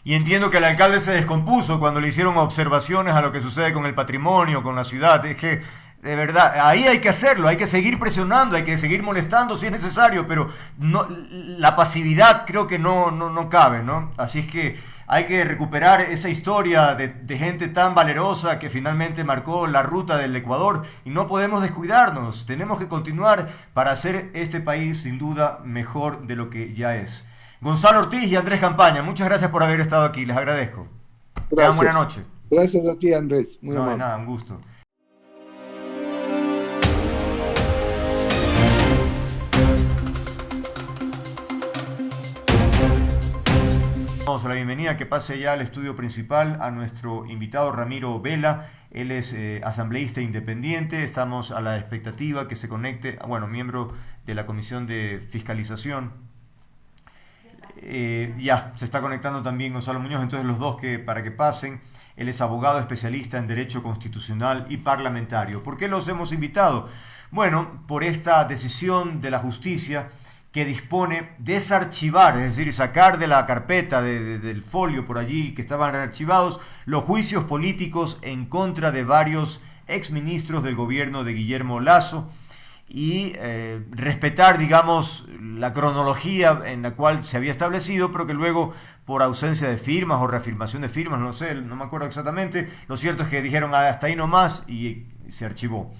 Speaker 1: Y entiendo que el alcalde se descompuso cuando le hicieron observaciones a lo que sucede con el patrimonio, con la ciudad. Es que, de verdad, ahí hay que hacerlo, hay que seguir presionando, hay que seguir molestando si es necesario, pero no, la pasividad creo que no cabe, ¿no? Así es que hay que recuperar esa historia de gente tan valerosa que finalmente marcó la ruta del Ecuador y no podemos descuidarnos. Tenemos que continuar para hacer este país sin duda mejor de lo que ya es. Gonzalo Ortiz y Andrés Campaña, muchas gracias por haber estado aquí, les agradezco. Tengan buena noche.
Speaker 7: Gracias a ti, Andrés. Muy
Speaker 1: no,
Speaker 7: amable.
Speaker 1: De nada, un gusto. Damos la bienvenida, que pase ya al estudio principal a nuestro invitado Ramiro Vela. Él es asambleísta independiente. Estamos a la expectativa que se conecte, miembro de la Comisión de Fiscalización. Ya, se está conectando también Gonzalo Muñoz, entonces los dos para que pasen. Él es abogado especialista en Derecho Constitucional y Parlamentario. ¿Por qué los hemos invitado? Bueno, por esta decisión de la justicia que dispone desarchivar, es decir, sacar de la carpeta, del folio por allí que estaban archivados, los juicios políticos en contra de varios exministros del gobierno de Guillermo Lasso y respetar, digamos, la cronología en la cual se había establecido, pero que luego, por ausencia de firmas o reafirmación de firmas, no sé, no me acuerdo exactamente, lo cierto es que dijeron hasta ahí nomás y se archivó.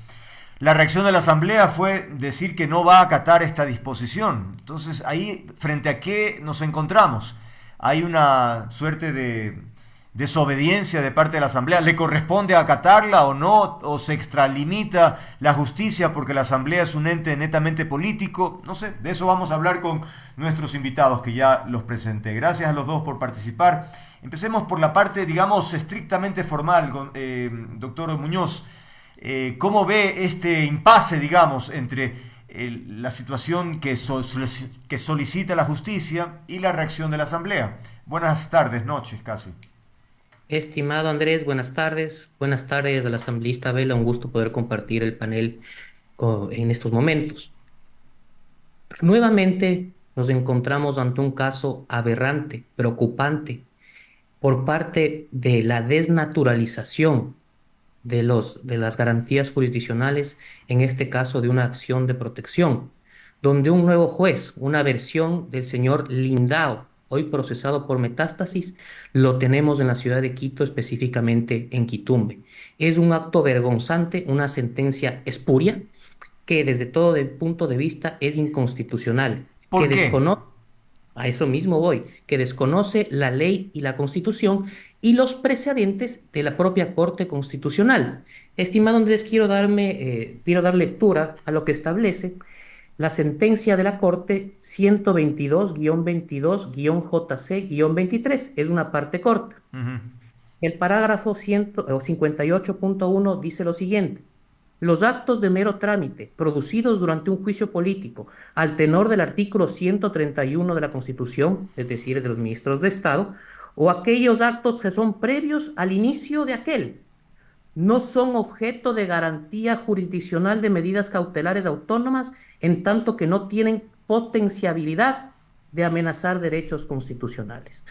Speaker 1: La reacción de la Asamblea fue decir que no va a acatar esta disposición. Entonces, ahí, ¿frente a qué nos encontramos? Hay una suerte de desobediencia de parte de la Asamblea. ¿Le corresponde acatarla o no? ¿O se extralimita la justicia porque la Asamblea es un ente netamente político? No sé, de eso vamos a hablar con nuestros invitados que ya los presenté. Gracias a los dos por participar. Empecemos por la parte, digamos, estrictamente formal, doctor Muñoz. ¿Cómo ve este impasse, digamos, entre la situación que solicita la justicia y la reacción de la Asamblea? Buenas tardes, noches casi.
Speaker 8: Estimado Andrés, buenas tardes. Buenas tardes al asambleísta Vela. Un gusto poder compartir el panel en estos momentos. Nuevamente nos encontramos ante un caso aberrante, preocupante, por parte de la desnaturalización de las garantías jurisdiccionales, en este caso de una acción de protección, donde un nuevo juez, una versión del señor Lindao, hoy procesado por metástasis, lo tenemos en la ciudad de Quito, específicamente en Quitumbe. Es un acto vergonzante, una sentencia espuria, que desde todo el punto de vista es inconstitucional.
Speaker 1: ¿Por qué?
Speaker 8: A eso mismo voy, que desconoce la ley y la Constitución y los precedentes de la propia Corte Constitucional. Estimado Andrés, quiero dar lectura a lo que establece la sentencia de la Corte 122-22-JC-23. Es una parte corta. El parágrafo 58.1 dice lo siguiente: los actos de mero trámite producidos durante un juicio político al tenor del artículo 131 de la Constitución, es decir, de los ministros de Estado, o aquellos actos que son previos al inicio de aquel, no son objeto de garantía jurisdiccional de medidas cautelares autónomas, en tanto que no tienen potenciabilidad de amenazar derechos constitucionales.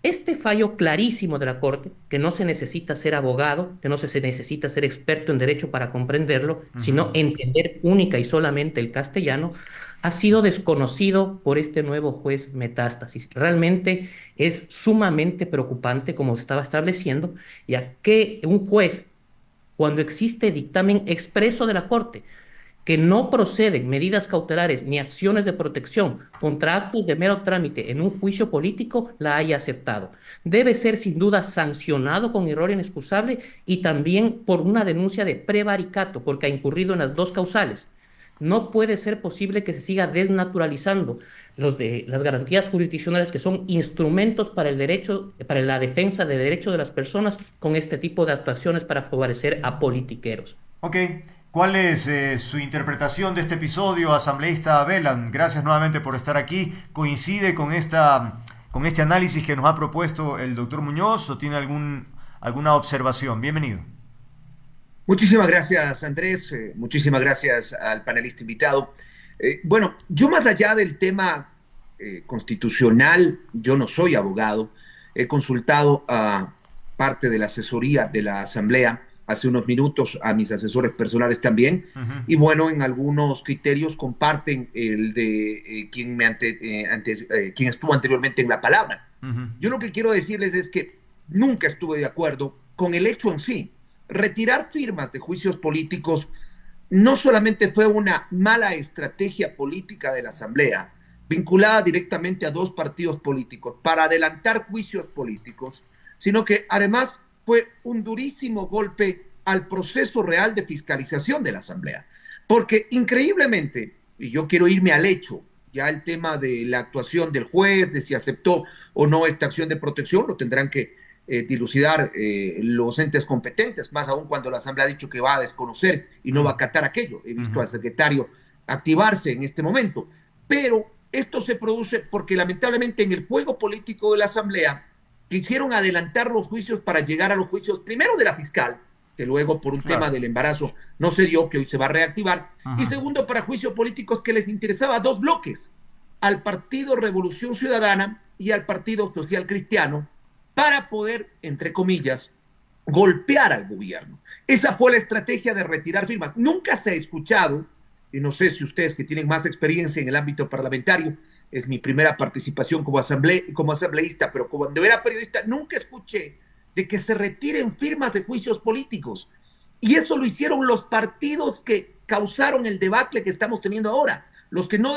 Speaker 8: Este fallo clarísimo de la Corte, que no se necesita ser abogado, que no se necesita ser experto en derecho para comprenderlo, sino entender única y solamente el castellano, ha sido desconocido por este nuevo juez Metástasis. Realmente es sumamente preocupante, como se estaba estableciendo, ya que un juez, cuando existe dictamen expreso de la Corte, que no proceden medidas cautelares ni acciones de protección contra actos de mero trámite en un juicio político, la haya aceptado. Debe ser sin duda sancionado con error inexcusable y también por una denuncia de prevaricato, porque ha incurrido en las dos causales. No puede ser posible que se siga desnaturalizando las garantías jurisdiccionales que son instrumentos para el derecho, para la defensa de derechos de las personas con este tipo de actuaciones para favorecer a politiqueros.
Speaker 1: Ok, ¿cuál es su interpretación de este episodio, asambleísta Velan? Gracias nuevamente por estar aquí. ¿Coincide con este análisis que nos ha propuesto el doctor Muñoz o tiene alguna observación? Bienvenido.
Speaker 9: Muchísimas gracias, Andrés. Muchísimas gracias al panelista invitado. Bueno, yo más allá del tema constitucional, yo no soy abogado. He consultado a parte de la asesoría de la Asamblea hace unos minutos, a mis asesores personales también, y bueno, en algunos criterios comparten el de quien estuvo anteriormente en la palabra. Yo lo que quiero decirles es que nunca estuve de acuerdo con el hecho en sí. Retirar firmas de juicios políticos no solamente fue una mala estrategia política de la Asamblea, vinculada directamente a dos partidos políticos para adelantar juicios políticos, sino que además fue un durísimo golpe al proceso real de fiscalización de la Asamblea. Porque increíblemente, y yo quiero irme al hecho, ya el tema de la actuación del juez, de si aceptó o no esta acción de protección, lo tendrán que dilucidar los entes competentes, más aún cuando la Asamblea ha dicho que va a desconocer y no va a acatar aquello. He visto al secretario activarse en este momento, pero esto se produce porque lamentablemente en el juego político de la Asamblea quisieron adelantar los juicios para llegar a los juicios primero de la fiscal, que luego por un tema del embarazo no se dio, que hoy se va a reactivar, y segundo para juicios políticos que les interesaba dos bloques, al Partido Revolución Ciudadana y al Partido Social Cristiano, para poder, entre comillas, golpear al gobierno. Esa fue la estrategia de retirar firmas. Nunca se ha escuchado, y no sé si ustedes que tienen más experiencia en el ámbito parlamentario, es mi primera participación como asambleísta, pero cuando era periodista nunca escuché de que se retiren firmas de juicios políticos. Y eso lo hicieron los partidos que causaron el debacle que estamos teniendo ahora, los que no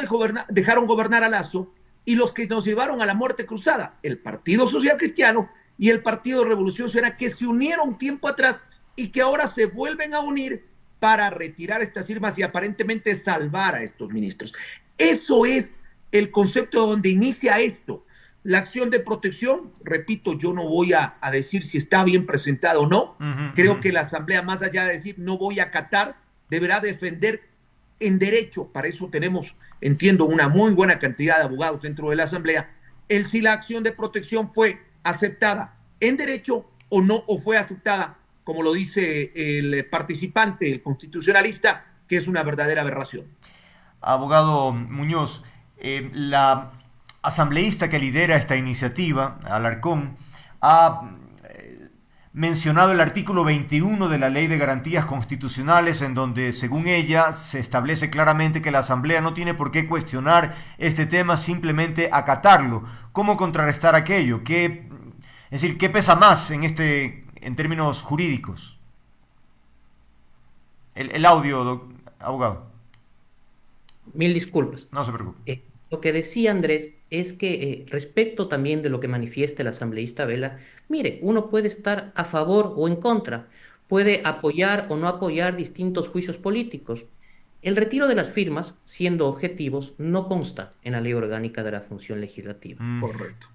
Speaker 9: dejaron gobernar a Lasso, y los que nos llevaron a la muerte cruzada, el Partido Social Cristiano y el Partido Revolución Ciudadana, que se unieron tiempo atrás y que ahora se vuelven a unir para retirar estas firmas y aparentemente salvar a estos ministros. Eso es el concepto donde inicia esto. La acción de protección, repito, yo no voy a decir si está bien presentada o no. Creo que la Asamblea, más allá de decir no voy a acatar, deberá defender en derecho. Para eso tenemos, entiendo, una muy buena cantidad de abogados dentro de la Asamblea. Si la acción de protección fue aceptada en derecho o no, o fue aceptada, como lo dice el participante, el constitucionalista, que es una verdadera aberración.
Speaker 1: Abogado Muñoz, la asambleísta que lidera esta iniciativa, Alarcón, ha mencionado el artículo 21 de la Ley de Garantías Constitucionales, en donde, según ella, se establece claramente que la Asamblea no tiene por qué cuestionar este tema, simplemente acatarlo. ¿Cómo contrarrestar aquello? ¿Qué pesa más en términos jurídicos? El audio, abogado.
Speaker 8: Mil disculpas.
Speaker 1: No se preocupe.
Speaker 8: Lo que decía Andrés es que respecto también de lo que manifiesta el asambleísta Vela, mire, uno puede estar a favor o en contra, puede apoyar o no apoyar distintos juicios políticos. El retiro de las firmas, siendo objetivos, no consta en la Ley Orgánica de la Función Legislativa.
Speaker 9: Correcto.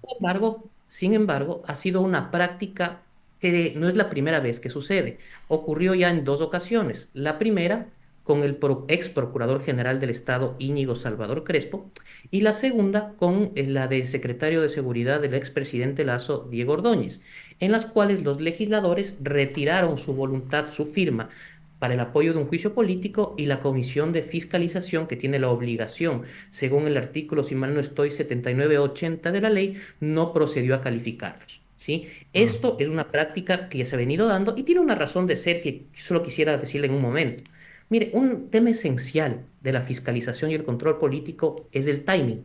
Speaker 8: Sin embargo, ha sido una práctica que no es la primera vez que sucede. Ocurrió ya en dos ocasiones. La primera con el ex procurador general del Estado Íñigo Salvador Crespo, y la segunda con la del secretario de Seguridad del expresidente Lasso, Diego Ordóñez, en las cuales los legisladores retiraron su voluntad, su firma, para el apoyo de un juicio político, y la Comisión de Fiscalización, que tiene la obligación, según el artículo, si mal no estoy, 79-80 de la ley, no procedió a calificarlos. ¿Sí? Esto es una práctica que ya se ha venido dando y tiene una razón de ser que solo quisiera decirle en un momento. Mire, un tema esencial de la fiscalización y el control político es el timing.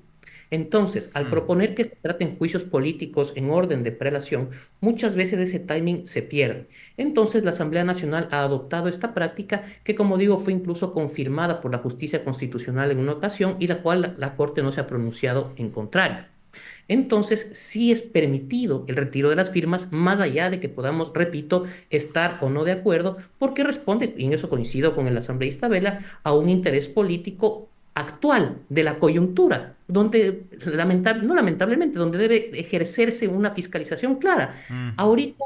Speaker 8: Entonces, al proponer que se traten juicios políticos en orden de prelación, muchas veces ese timing se pierde. Entonces, la Asamblea Nacional ha adoptado esta práctica que, como digo, fue incluso confirmada por la Justicia Constitucional en una ocasión y la cual la Corte no se ha pronunciado en contrario. Entonces, sí es permitido el retiro de las firmas, más allá de que podamos, repito, estar o no de acuerdo, porque responde, y en eso coincido con el asambleísta Vela, a un interés político actual de la coyuntura, donde, no lamentablemente, donde debe ejercerse una fiscalización clara. Ahorita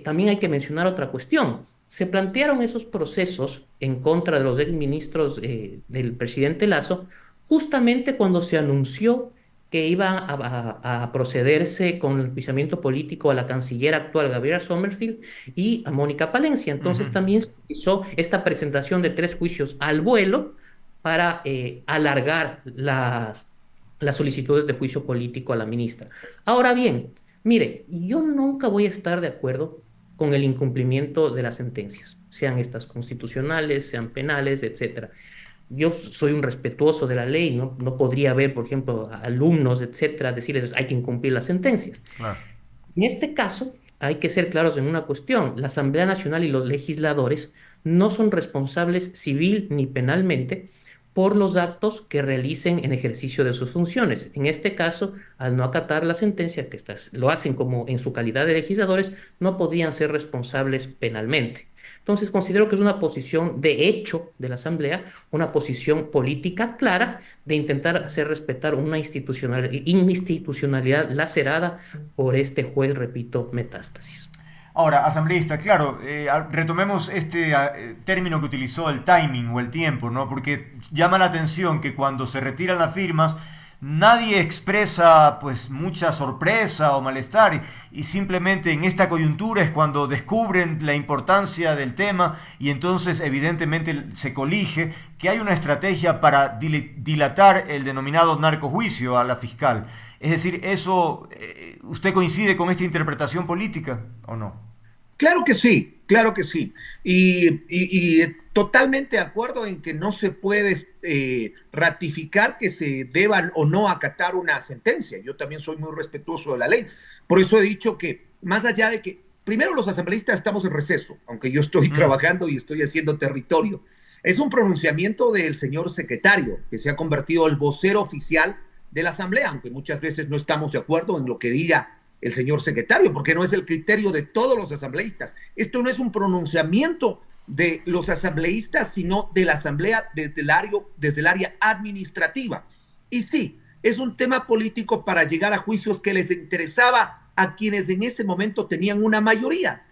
Speaker 8: también hay que mencionar otra cuestión. Se plantearon esos procesos en contra de los exministros del presidente Lazo, justamente cuando se anunció que iba a procederse con el enjuiciamiento político a la canciller actual, Gabriela Sommerfield, y a Mónica Palencia. Entonces también se hizo esta presentación de 3 juicios al vuelo para alargar las solicitudes de juicio político a la ministra. Ahora bien, mire, yo nunca voy a estar de acuerdo con el incumplimiento de las sentencias, sean estas constitucionales, sean penales, etcétera. Yo soy un respetuoso de la ley, no podría haber, por ejemplo, alumnos, etcétera, decirles hay que incumplir las sentencias.
Speaker 1: Claro.
Speaker 8: En este caso, hay que ser claros en una cuestión. La Asamblea Nacional y los legisladores no son responsables civil ni penalmente por los actos que realicen en ejercicio de sus funciones. En este caso, al no acatar la sentencia, que lo hacen como en su calidad de legisladores, no podrían ser responsables penalmente. Entonces, considero que es una posición de hecho de la Asamblea, una posición política clara de intentar hacer respetar una institucionalidad lacerada por este juez, repito, Metástasis.
Speaker 1: Ahora, asambleísta, claro, retomemos este término que utilizó, el timing o el tiempo, ¿no? Porque llama la atención que cuando se retiran las firmas, nadie expresa pues mucha sorpresa o malestar y simplemente en esta coyuntura es cuando descubren la importancia del tema y entonces evidentemente se colige que hay una estrategia para dilatar el denominado narcojuicio a la fiscal. Es decir, eso, ¿usted coincide con esta interpretación política o no?
Speaker 9: Claro que sí, claro que sí. Y totalmente de acuerdo en que no se puede ratificar que se deban o no acatar una sentencia. Yo también soy muy respetuoso de la ley. Por eso he dicho que, más allá de que, primero los asambleístas estamos en receso, aunque yo estoy trabajando y estoy haciendo territorio. Es un pronunciamiento del señor secretario, que se ha convertido en el vocero oficial de la Asamblea, aunque muchas veces no estamos de acuerdo en lo que diga el señor secretario, porque no es el criterio de todos los asambleístas. Esto no es un pronunciamiento de los asambleístas, sino de la Asamblea desde el área administrativa. Y sí, es un tema político para llegar a juicios que les interesaba a quienes en ese momento tenían una mayoría.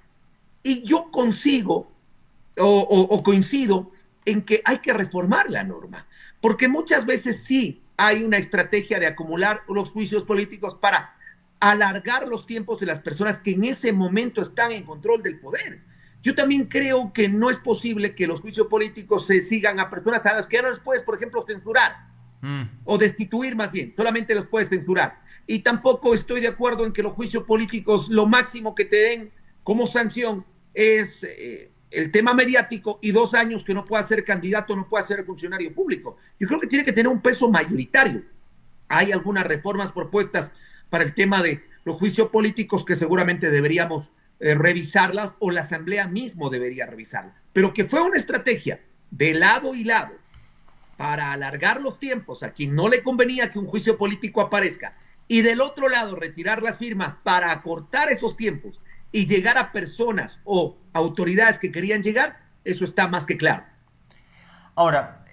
Speaker 9: Y yo coincido en que hay que reformar la norma, porque muchas veces sí hay una estrategia de acumular los juicios políticos para alargar los tiempos de las personas que en ese momento están en control del poder. Yo también creo que no es posible que los juicios políticos se sigan a personas a las que ya no les puedes, por ejemplo, censurar o destituir más bien, solamente los puedes censurar. Y tampoco estoy de acuerdo en que los juicios políticos, lo máximo que te den como sanción es el tema mediático y 2 años que no pueda ser candidato, no pueda ser funcionario público. Yo creo que tiene que tener un peso mayoritario. Hay algunas reformas propuestas para el tema de los juicios políticos que seguramente deberíamos revisarlas o la Asamblea mismo debería revisarlas. Pero que fue una estrategia de lado y lado para alargar los tiempos a quien no le convenía que un juicio político aparezca y del otro lado retirar las firmas para acortar esos tiempos y llegar a personas o autoridades que querían llegar, eso está más que claro.
Speaker 1: Ahora,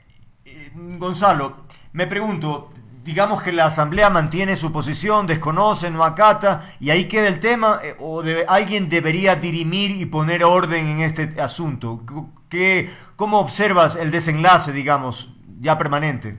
Speaker 1: Gonzalo, me pregunto, digamos que la Asamblea mantiene su posición, desconoce, no acata, y ahí queda el tema, alguien debería dirimir y poner orden en este asunto. ¿Cómo observas el desenlace, digamos, ya permanente?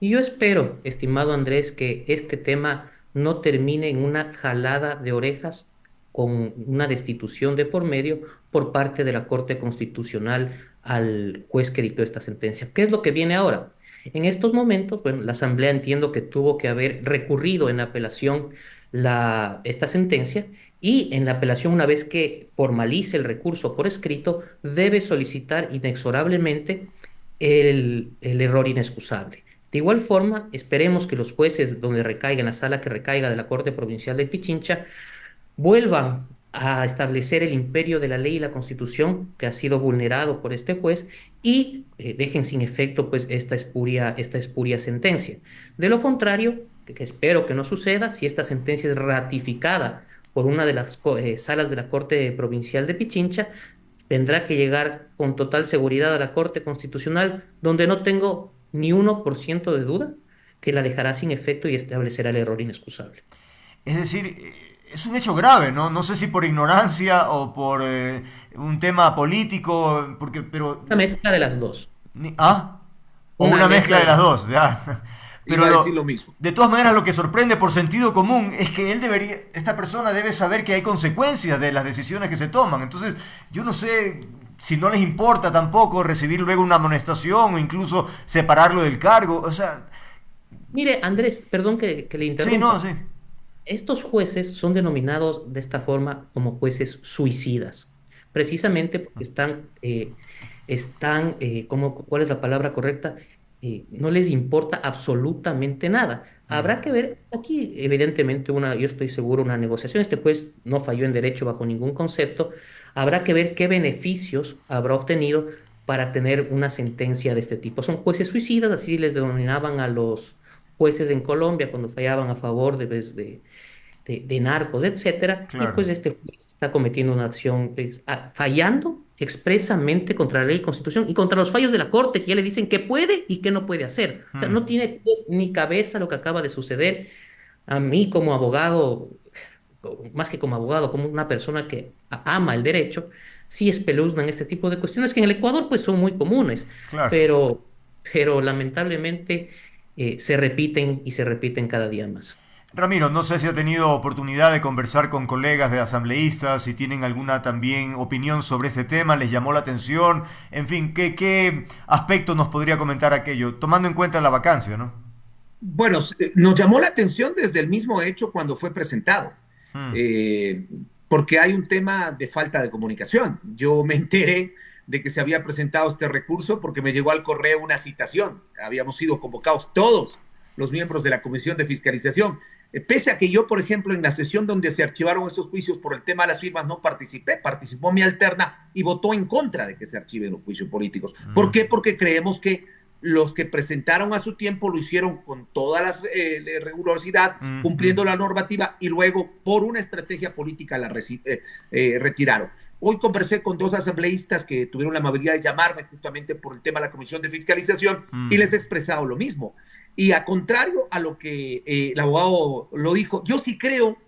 Speaker 8: Y yo espero, estimado Andrés, que este tema no termine en una jalada de orejas con una destitución de por medio por parte de la Corte Constitucional al juez que dictó esta sentencia. ¿Qué es lo que viene ahora? En estos momentos, bueno, la Asamblea entiendo que tuvo que haber recurrido en apelación esta sentencia y en la apelación, una vez que formalice el recurso por escrito, debe solicitar inexorablemente el error inexcusable. De igual forma, esperemos que los jueces donde recaiga, en la sala que recaiga de la Corte Provincial de Pichincha, vuelvan a establecer el imperio de la ley y la Constitución que ha sido vulnerado por este juez y dejen sin efecto pues esta espuria sentencia. De lo contrario, que espero que no suceda, si esta sentencia es ratificada por una de las salas de la Corte Provincial de Pichincha, tendrá que llegar con total seguridad a la Corte Constitucional, donde no tengo ni 1% de duda que la dejará sin efecto y establecerá el error inexcusable.
Speaker 1: Es decir, es un hecho grave, ¿no? No sé si por ignorancia o por un tema político, pero...
Speaker 8: Una mezcla de las dos.
Speaker 1: ¿Ah? O una mezcla de las dos, ya. Pero
Speaker 9: iba a decir lo mismo.
Speaker 1: De todas maneras, lo que sorprende por sentido común es que esta persona debe saber que hay consecuencias de las decisiones que se toman. Entonces, yo no sé si no les importa tampoco recibir luego una amonestación o incluso separarlo del cargo. O sea...
Speaker 8: Mire, Andrés, perdón que le interrumpa.
Speaker 1: Sí, no, sí.
Speaker 8: Estos jueces son denominados de esta forma como jueces suicidas, precisamente porque ¿cuál es la palabra correcta? No les importa absolutamente nada. Habrá que ver aquí, evidentemente, yo estoy seguro, una negociación. Este juez no falló en derecho bajo ningún concepto. Habrá que ver qué beneficios habrá obtenido para tener una sentencia de este tipo. Son jueces suicidas, así les denominaban a los jueces en Colombia cuando fallaban a favor de narcos, etcétera.
Speaker 1: Claro.
Speaker 8: Y pues este juez está cometiendo una acción fallando expresamente contra la ley y constitución y contra los fallos de la Corte, que ya le dicen qué puede y qué no puede hacer. O sea, no tiene pues, ni cabeza lo que acaba de suceder. A mí como abogado, más que como abogado, como una persona que ama el derecho, sí espeluznan este tipo de cuestiones que en el Ecuador pues son muy comunes,
Speaker 1: Claro.
Speaker 8: pero lamentablemente se repiten y se repiten cada día más.
Speaker 1: Ramiro, no sé si ha tenido oportunidad de conversar con colegas de asambleístas, si tienen alguna también opinión sobre este tema, les llamó la atención, en fin, ¿qué aspecto nos podría comentar aquello, tomando en cuenta la vacancia, ¿no?
Speaker 9: Bueno, nos llamó la atención desde el mismo hecho cuando fue presentado, porque hay un tema de falta de comunicación. Yo me enteré de que se había presentado este recurso porque me llegó al correo una citación. Habíamos sido convocados todos los miembros de la Comisión de Fiscalización. Pese a que yo, por ejemplo, en la sesión donde se archivaron esos juicios por el tema de las firmas no participé, participó mi alterna y votó en contra de que se archiven los juicios políticos. ¿Por qué? Porque creemos que los que presentaron a su tiempo lo hicieron con toda la rigurosidad, cumpliendo la normativa y luego por una estrategia política la retiraron. Hoy conversé con dos asambleístas que tuvieron la amabilidad de llamarme justamente por el tema de la Comisión de Fiscalización y les he expresado lo mismo. Y a contrario a lo que el abogado lo dijo, yo sí creo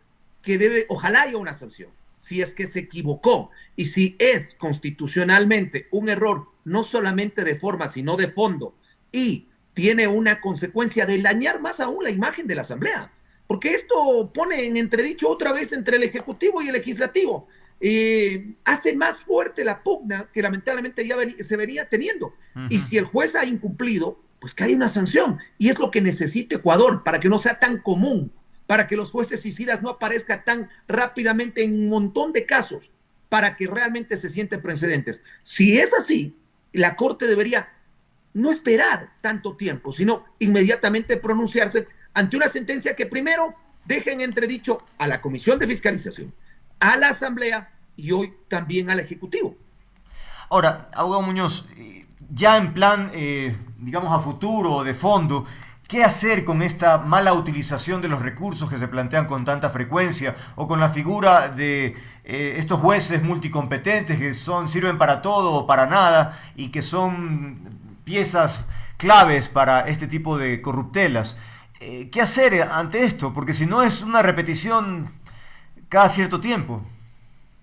Speaker 9: que ojalá haya una sanción, si es que se equivocó y si es constitucionalmente un error, no solamente de forma, sino de fondo, y tiene una consecuencia de dañar más aún la imagen de la Asamblea, porque esto pone en entredicho otra vez entre el Ejecutivo y el Legislativo, hace más fuerte la pugna que lamentablemente ya se venía teniendo. Y si el juez ha incumplido, pues que haya una sanción. Y es lo que necesita Ecuador para que no sea tan común, para que los jueces suicidas no aparezcan tan rápidamente en un montón de casos, para que realmente se sienten precedentes. Si es así, la Corte debería no esperar tanto tiempo, sino inmediatamente pronunciarse ante una sentencia que primero deje en entredicho a la Comisión de Fiscalización, a la Asamblea y hoy también al Ejecutivo.
Speaker 1: Ahora, abogado Muñoz, ya en plan, digamos, a futuro o de fondo, ¿qué hacer con esta mala utilización de los recursos que se plantean con tanta frecuencia o con la figura de estos jueces multicompetentes que sirven para todo o para nada y que son piezas claves para este tipo de corruptelas? ¿Qué hacer ante esto? Porque si no es una repetición cada cierto tiempo.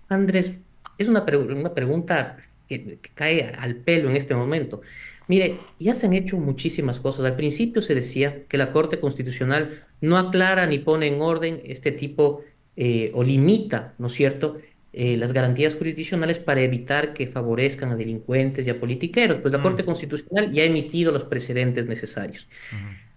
Speaker 8: Andrés, es una pregunta que cae al pelo en este momento. Mire, ya se han hecho muchísimas cosas. Al principio se decía que la Corte Constitucional no aclara ni pone en orden este tipo o limita, ¿no es cierto?, las garantías jurisdiccionales para evitar que favorezcan a delincuentes y a politiqueros. Pues la Corte Constitucional ya ha emitido los precedentes necesarios.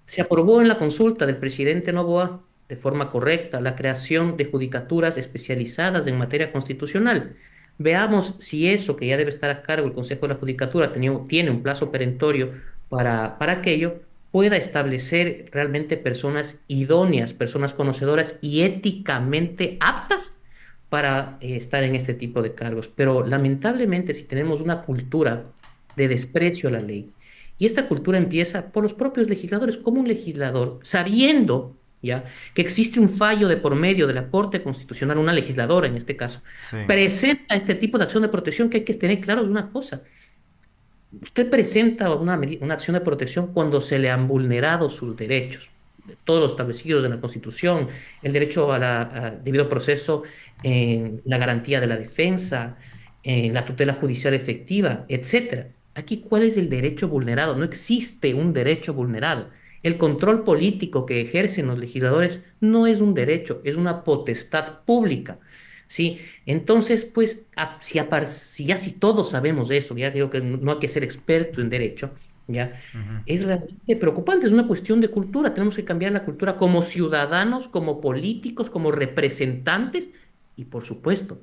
Speaker 8: Se aprobó en la consulta del presidente Noboa de forma correcta la creación de judicaturas especializadas en materia constitucional. Veamos si eso, que ya debe estar a cargo el Consejo de la Judicatura, tiene un plazo perentorio para aquello, pueda establecer realmente personas idóneas, personas conocedoras y éticamente aptas para estar en este tipo de cargos. Pero lamentablemente, si tenemos una cultura de desprecio a la ley, y esta cultura empieza por los propios legisladores, como un legislador, sabiendo ¿ya? Que existe un fallo de por medio de la Corte Constitucional, una legisladora en este caso,
Speaker 1: Sí.
Speaker 8: presenta este tipo de acción de protección, que hay que tener claro de una cosa. Usted presenta una acción de protección cuando se le han vulnerado sus derechos, de todos los establecidos en la Constitución, el derecho a debido proceso, la garantía de la defensa, la tutela judicial efectiva, etcétera. Aquí, ¿cuál es el derecho vulnerado? No existe un derecho vulnerado. El control político que ejercen los legisladores no es un derecho, es una potestad pública. ¿Sí? Entonces, pues, si todos sabemos eso, ya digo que no hay que ser experto en derecho, ¿ya? Es realmente preocupante, es una cuestión de cultura, tenemos que cambiar la cultura como ciudadanos, como políticos, como representantes y, por supuesto,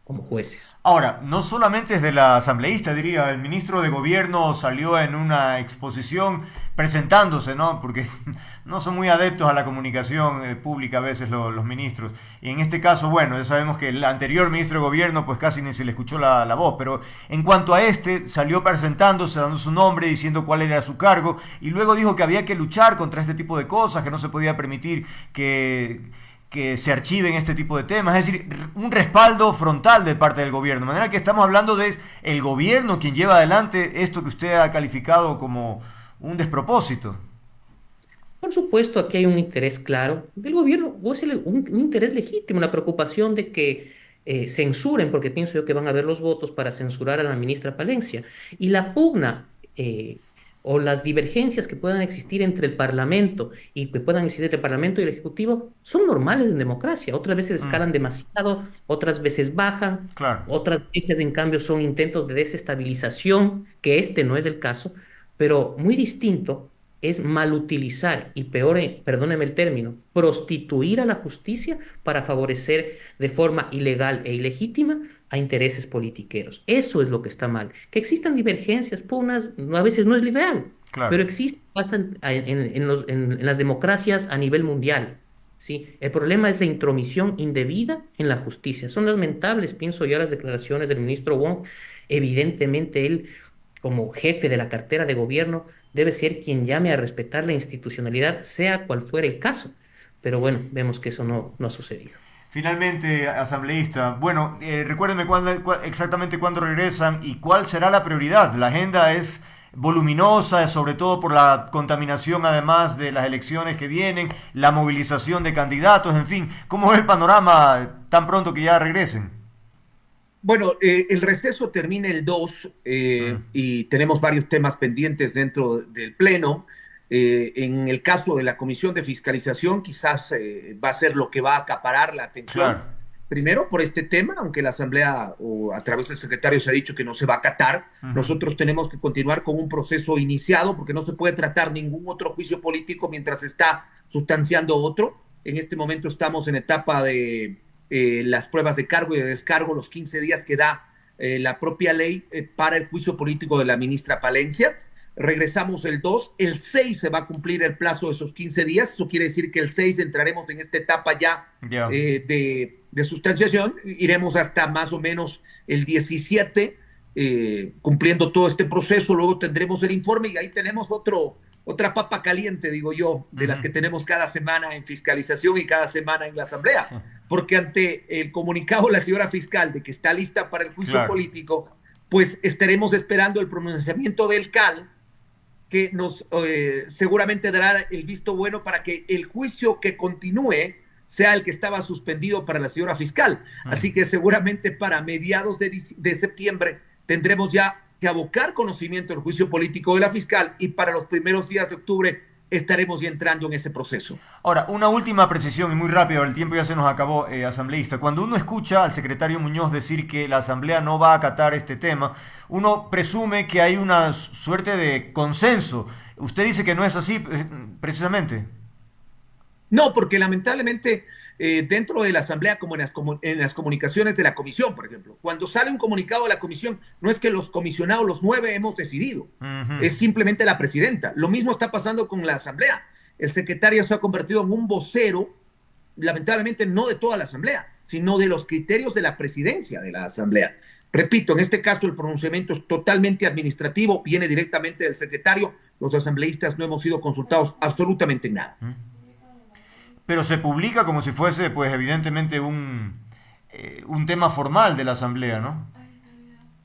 Speaker 8: como jueces.
Speaker 1: Ahora, no solamente es de la asambleísta, diría, el ministro de Gobierno salió en una exposición presentándose, ¿no? Porque no son muy adeptos a la comunicación pública a veces los ministros. Y en este caso, bueno, ya sabemos que el anterior ministro de Gobierno pues casi ni se le escuchó la voz, pero en cuanto a este, salió presentándose, dando su nombre, diciendo cuál era su cargo, y luego dijo que había que luchar contra este tipo de cosas, que no se podía permitir que se archiven este tipo de temas, es decir, un respaldo frontal de parte del gobierno, de manera que estamos hablando de el gobierno quien lleva adelante esto que usted ha calificado como un despropósito.
Speaker 8: Por supuesto, aquí hay un interés claro del gobierno, o es un interés legítimo, una preocupación de que censuren, porque pienso yo que van a haber los votos para censurar a la ministra Palencia. Y la pugna o las divergencias que puedan existir entre el Parlamento y que puedan existir entre el Parlamento y el Ejecutivo son normales en democracia. Otras veces escalan demasiado, otras veces bajan,
Speaker 1: Claro.
Speaker 8: otras veces en cambio son intentos de desestabilización, que este no es el caso, pero muy distinto es malutilizar y peor, perdóneme el término, prostituir a la justicia para favorecer de forma ilegal e ilegítima a intereses politiqueros. Eso es lo que está mal. Que existan divergencias, pugnas, a veces no es liberal,
Speaker 1: Claro.
Speaker 8: pero existe, pasa en las democracias a nivel mundial. ¿Sí? El problema es la intromisión indebida en la justicia. Son lamentables, pienso yo, las declaraciones del ministro Wong. Evidentemente, él, como jefe de la cartera de gobierno, debe ser quien llame a respetar la institucionalidad, sea cual fuera el caso. Pero bueno, vemos que eso no ha sucedido.
Speaker 1: Finalmente, asambleísta, bueno, recuérdenme exactamente cuándo regresan y cuál será la prioridad. La agenda es voluminosa, sobre todo por la contaminación, además de las elecciones que vienen, la movilización de candidatos, en fin. ¿Cómo es el panorama tan pronto que ya regresen?
Speaker 9: Bueno, el receso termina el 2 y tenemos varios temas pendientes dentro del Pleno. En el caso de la Comisión de Fiscalización, quizás va a ser lo que va a acaparar la atención.
Speaker 1: Claro.
Speaker 9: Primero, por este tema, aunque la Asamblea o a través del secretario se ha dicho que no se va a acatar, nosotros tenemos que continuar con un proceso iniciado porque no se puede tratar ningún otro juicio político mientras se está sustanciando otro. En este momento estamos en etapa de las pruebas de cargo y de descargo, los 15 días que da la propia ley para el juicio político de la ministra Palencia. Regresamos el 2, el 6 se va a cumplir el plazo de esos 15 días, eso quiere decir que el 6 entraremos en esta etapa ya de sustanciación, iremos hasta más o menos el 17 cumpliendo todo este proceso, luego tendremos el informe y ahí tenemos otra papa caliente, digo yo, de las que tenemos cada semana en fiscalización y cada semana en la Asamblea, porque ante el comunicado de la señora fiscal de que está lista para el juicio político, pues estaremos esperando el pronunciamiento del CAL, que nos seguramente dará el visto bueno para que el juicio que continúe sea el que estaba suspendido para la señora fiscal. Así que seguramente para mediados de septiembre tendremos ya que abocar conocimiento del juicio político de la fiscal y para los primeros días de octubre estaremos ya entrando en ese proceso.
Speaker 1: Ahora, una última precisión y muy rápido, el tiempo ya se nos acabó, asambleísta. Cuando uno escucha al secretario Muñoz decir que la Asamblea no va a acatar este tema, uno presume que hay una suerte de consenso. Usted dice que no es así, precisamente.
Speaker 9: No, porque lamentablemente dentro de la Asamblea, como en las comunicaciones de la Comisión, por ejemplo, cuando sale un comunicado de la Comisión, no es que los comisionados, los 9, hemos decidido, es simplemente la presidenta. Lo mismo está pasando con la Asamblea. El secretario se ha convertido en un vocero, lamentablemente no de toda la Asamblea, sino de los criterios de la presidencia de la Asamblea. Repito, en este caso el pronunciamiento es totalmente administrativo, viene directamente del secretario, los asambleístas no hemos sido consultados absolutamente en nada.
Speaker 1: Pero se publica como si fuese, pues evidentemente, un tema formal de la Asamblea, ¿no?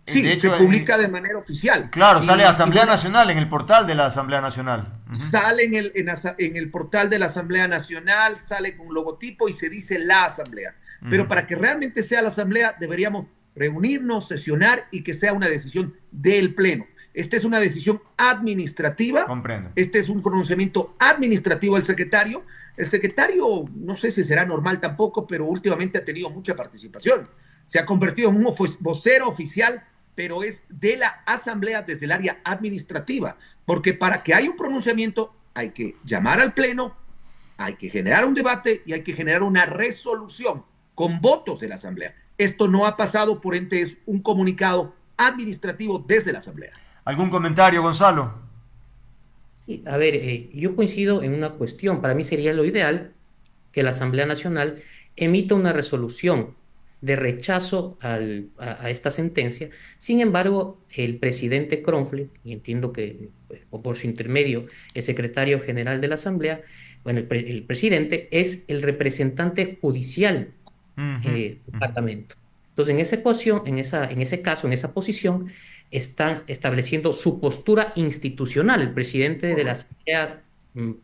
Speaker 9: Sí,
Speaker 1: de hecho,
Speaker 9: se publica de manera oficial.
Speaker 1: Claro, sale Asamblea Nacional, en el portal de la Asamblea Nacional.
Speaker 9: Sale en el portal de la Asamblea Nacional, sale con logotipo y se dice la Asamblea. Pero para que realmente sea la Asamblea, deberíamos reunirnos, sesionar y que sea una decisión del Pleno. Esta es una decisión administrativa.
Speaker 1: Comprendo.
Speaker 9: Este es un pronunciamiento administrativo del secretario. El secretario, no sé si será normal tampoco, pero últimamente ha tenido mucha participación. Se ha convertido en un vocero oficial, pero es de la Asamblea desde el área administrativa, porque para que haya un pronunciamiento hay que llamar al Pleno, hay que generar un debate y hay que generar una resolución con votos de la Asamblea. Esto no ha pasado, por ende es un comunicado administrativo desde la Asamblea.
Speaker 1: ¿Algún comentario, Gonzalo?
Speaker 8: Sí, a ver, yo coincido en una cuestión. Para mí sería lo ideal que la Asamblea Nacional emita una resolución de rechazo a esta sentencia. Sin embargo, el presidente Kronfle, y entiendo que o por su intermedio el secretario general de la Asamblea, bueno, el presidente es el representante judicial del Parlamento. Entonces, en esa ecuación, en ese caso, en esa posición, están estableciendo su postura institucional. El presidente de la Asamblea,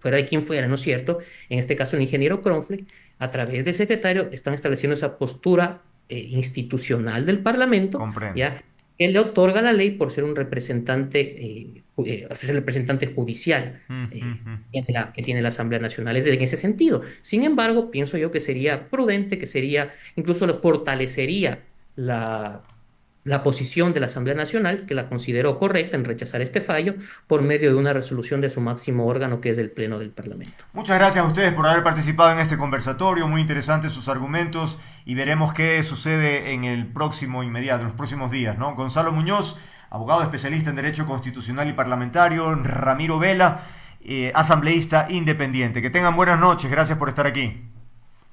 Speaker 8: fuera de quien fuera, ¿no es cierto? En este caso, el ingeniero Kronfle, a través del secretario, están estableciendo esa postura institucional del Parlamento, ¿ya? Que le otorga la ley por ser un representante, es el representante judicial que tiene la Asamblea Nacional. Es en ese sentido. Sin embargo, pienso yo que sería prudente, que sería, incluso le fortalecería la posición de la Asamblea Nacional, que la consideró correcta en rechazar este fallo por medio de una resolución de su máximo órgano, que es el Pleno del Parlamento.
Speaker 1: Muchas gracias a ustedes por haber participado en este conversatorio, muy interesantes sus argumentos, y veremos qué sucede en el próximo inmediato, en los próximos días, ¿no? Gonzalo Muñoz, abogado especialista en Derecho Constitucional y Parlamentario; Ramiro Vela, asambleísta independiente. Que tengan buenas noches, gracias por estar aquí.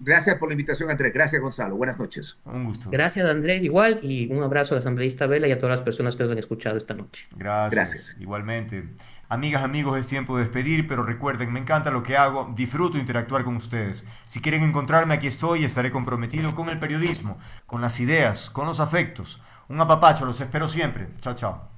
Speaker 9: Gracias por la invitación, Andrés. Gracias, Gonzalo. Buenas noches.
Speaker 1: Un gusto.
Speaker 8: Gracias, Andrés, igual, y un abrazo al asambleísta Vela y a todas las personas que nos han escuchado esta noche.
Speaker 1: Gracias. Igualmente. Amigas, amigos, es tiempo de despedir, pero recuerden, me encanta lo que hago, disfruto interactuar con ustedes. Si quieren encontrarme, aquí estoy y estaré comprometido con el periodismo, con las ideas, con los afectos. Un apapacho, los espero siempre. Chao, chao.